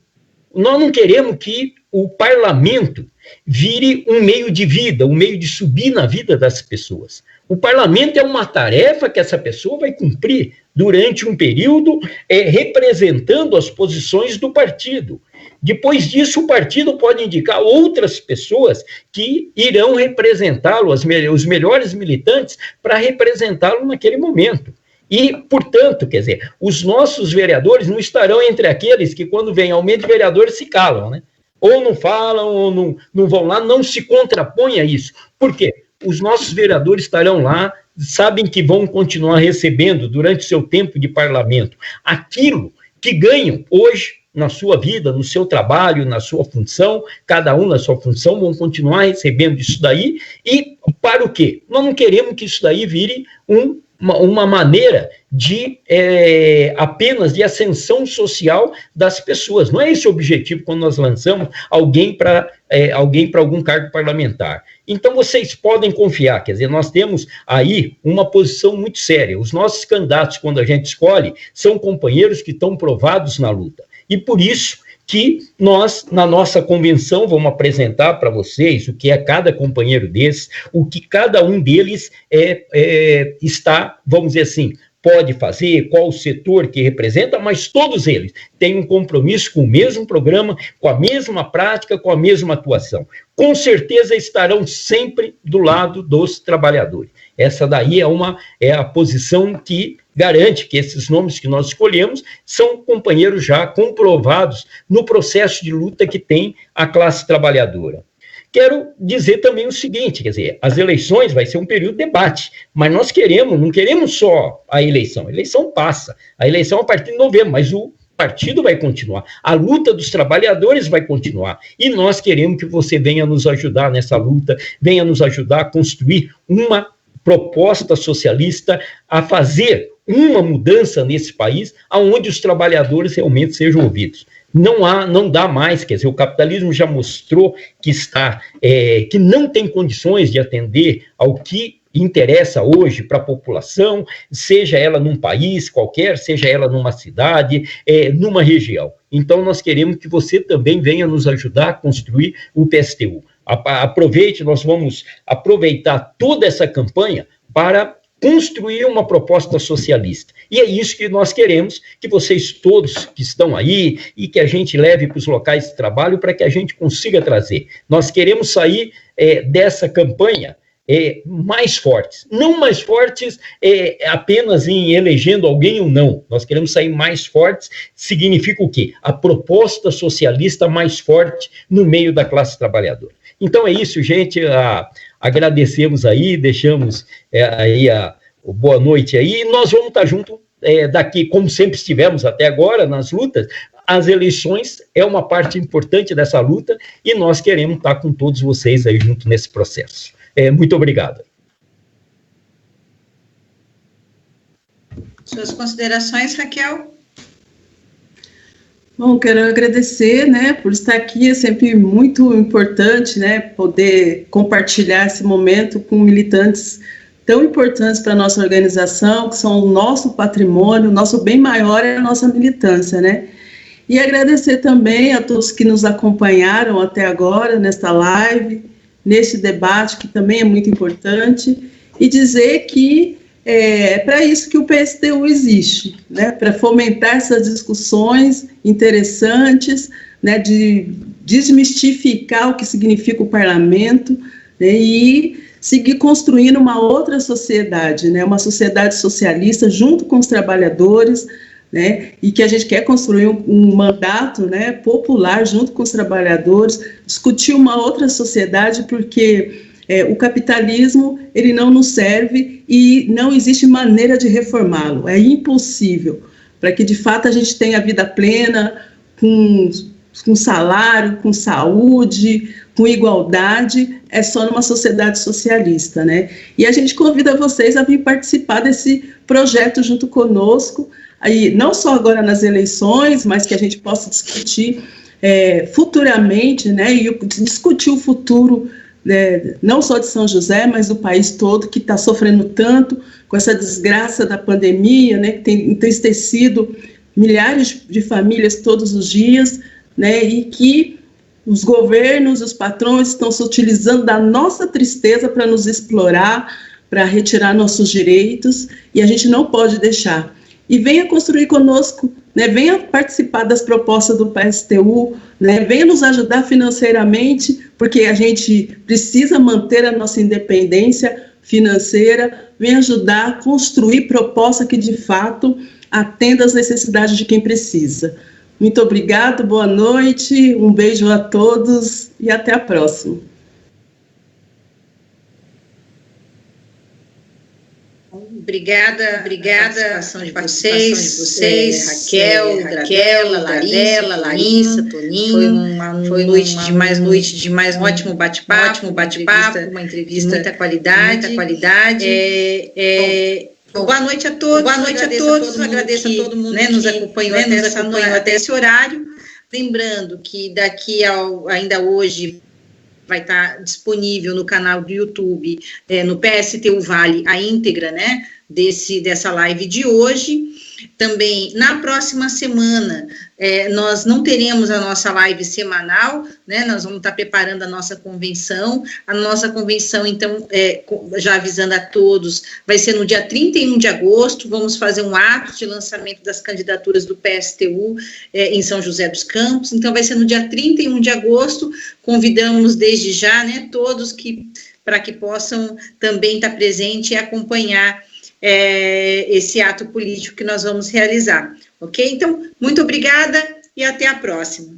Nós não queremos que o parlamento vire um meio de vida, um meio de subir na vida das pessoas. O parlamento é uma tarefa que essa pessoa vai cumprir durante um período, representando as posições do partido. Depois disso, o partido pode indicar outras pessoas que irão representá-lo, os melhores militantes, para representá-lo naquele momento. E, portanto, quer dizer, os nossos vereadores não estarão entre aqueles que, quando vem aumento de vereadores, se calam, né? Ou não falam, ou não vão lá, não se contrapõe a isso. Por quê? Os nossos vereadores estarão lá, sabem que vão continuar recebendo, durante o seu tempo de parlamento, aquilo que ganham hoje, na sua vida, no seu trabalho, na sua função, cada um na sua função, vão continuar recebendo isso daí, e para o quê? Nós não queremos que isso daí vire uma maneira de apenas de ascensão social das pessoas. Não é esse o objetivo quando nós lançamos alguém para algum cargo parlamentar. Então, vocês podem confiar, quer dizer, nós temos aí uma posição muito séria. Os nossos candidatos, quando a gente escolhe, são companheiros que estão provados na luta. E por isso que nós, na nossa convenção, vamos apresentar para vocês o que é cada companheiro desses, o que cada um deles está, vamos dizer assim, pode fazer, qual o setor que representa, mas todos eles têm um compromisso com o mesmo programa, com a mesma prática, com a mesma atuação. Com certeza estarão sempre do lado dos trabalhadores. Essa daí é a posição que garante que esses nomes que nós escolhemos são companheiros já comprovados no processo de luta que tem a classe trabalhadora. Quero dizer também o seguinte, quer dizer, as eleições vai ser um período de debate, mas nós não queremos só a eleição passa, a eleição a partir de novembro, mas o partido vai continuar, a luta dos trabalhadores vai continuar, e nós queremos que você venha nos ajudar nessa luta, venha nos ajudar a construir uma proposta socialista, a fazer uma mudança nesse país, onde os trabalhadores realmente sejam ouvidos. Não dá mais, quer dizer, o capitalismo já mostrou que não tem condições de atender ao que interessa hoje para a população, seja ela num país qualquer, seja ela numa cidade, numa região. Então, nós queremos que você também venha nos ajudar a construir o PSTU. Nós vamos aproveitar toda essa campanha para construir uma proposta socialista. E é isso que nós queremos, que vocês todos que estão aí, e que a gente leve para os locais de trabalho, para que a gente consiga trazer. Nós queremos sair dessa campanha mais fortes. Não mais fortes apenas em elegendo alguém ou não. Nós queremos sair mais fortes, significa o quê? A proposta socialista mais forte no meio da classe trabalhadora. Então é isso, gente, agradecemos aí, deixamos aí o boa noite aí, e nós vamos estar juntos daqui, como sempre estivemos até agora nas lutas. As eleições é uma parte importante dessa luta, e nós queremos estar com todos vocês aí junto nesse processo. Muito obrigado. Suas considerações, Raquel? Bom, quero agradecer, né, por estar aqui, é sempre muito importante, né, poder compartilhar esse momento com militantes tão importantes para a nossa organização, que são o nosso patrimônio, o nosso bem maior é a nossa militância, né. E agradecer também a todos que nos acompanharam até agora, nesta live, nesse debate, que também é muito importante, e dizer que é para isso que o PSTU existe, né, para fomentar essas discussões interessantes, né, de desmistificar o que significa o parlamento, né, e seguir construindo uma outra sociedade, né, uma sociedade socialista junto com os trabalhadores, né, e que a gente quer construir um mandato, né, popular junto com os trabalhadores, discutir uma outra sociedade, porque o capitalismo, ele não nos serve e não existe maneira de reformá-lo, é impossível, para que de fato a gente tenha vida plena, com com salário, com saúde, com igualdade, é só numa sociedade socialista, né? E a gente convida vocês a vir participar desse projeto junto conosco, aí, não só agora nas eleições, mas que a gente possa discutir futuramente, né? E discutir o futuro, né, não só de São José, mas do país todo, que está sofrendo tanto com essa desgraça da pandemia, né? Que tem entristecido milhares de famílias todos os dias, né? E que os governos, os patrões estão se utilizando da nossa tristeza para nos explorar, para retirar nossos direitos, e a gente não pode deixar. E venha construir conosco, né? Venha participar das propostas do PSTU, né? Venha nos ajudar financeiramente, porque a gente precisa manter a nossa independência financeira, venha ajudar a construir propostas que, de fato, atendam às necessidades de quem precisa. Muito obrigado, boa noite, um beijo a todos e até a próxima. Obrigada a participação de vocês, Raquel, Larissa, Toninho. Foi uma noite de mais ótimo bate-papo, uma entrevista de muita qualidade. Boa noite a todos, agradeço a todo mundo que nos acompanhou até esse horário. Lembrando que ainda hoje vai estar disponível no canal do YouTube, no PSTU Vale, a íntegra, né, dessa live de hoje. Também, na próxima semana, nós não teremos a nossa live semanal, né, nós vamos estar preparando a nossa convenção. A nossa convenção, então, já avisando a todos, vai ser no dia 31 de agosto, vamos fazer um ato de lançamento das candidaturas do PSTU em São José dos Campos, então vai ser no dia 31 de agosto, convidamos desde já, né, todos para que possam também estar presentes e acompanhar esse ato político que nós vamos realizar, ok? Então, muito obrigada e até a próxima.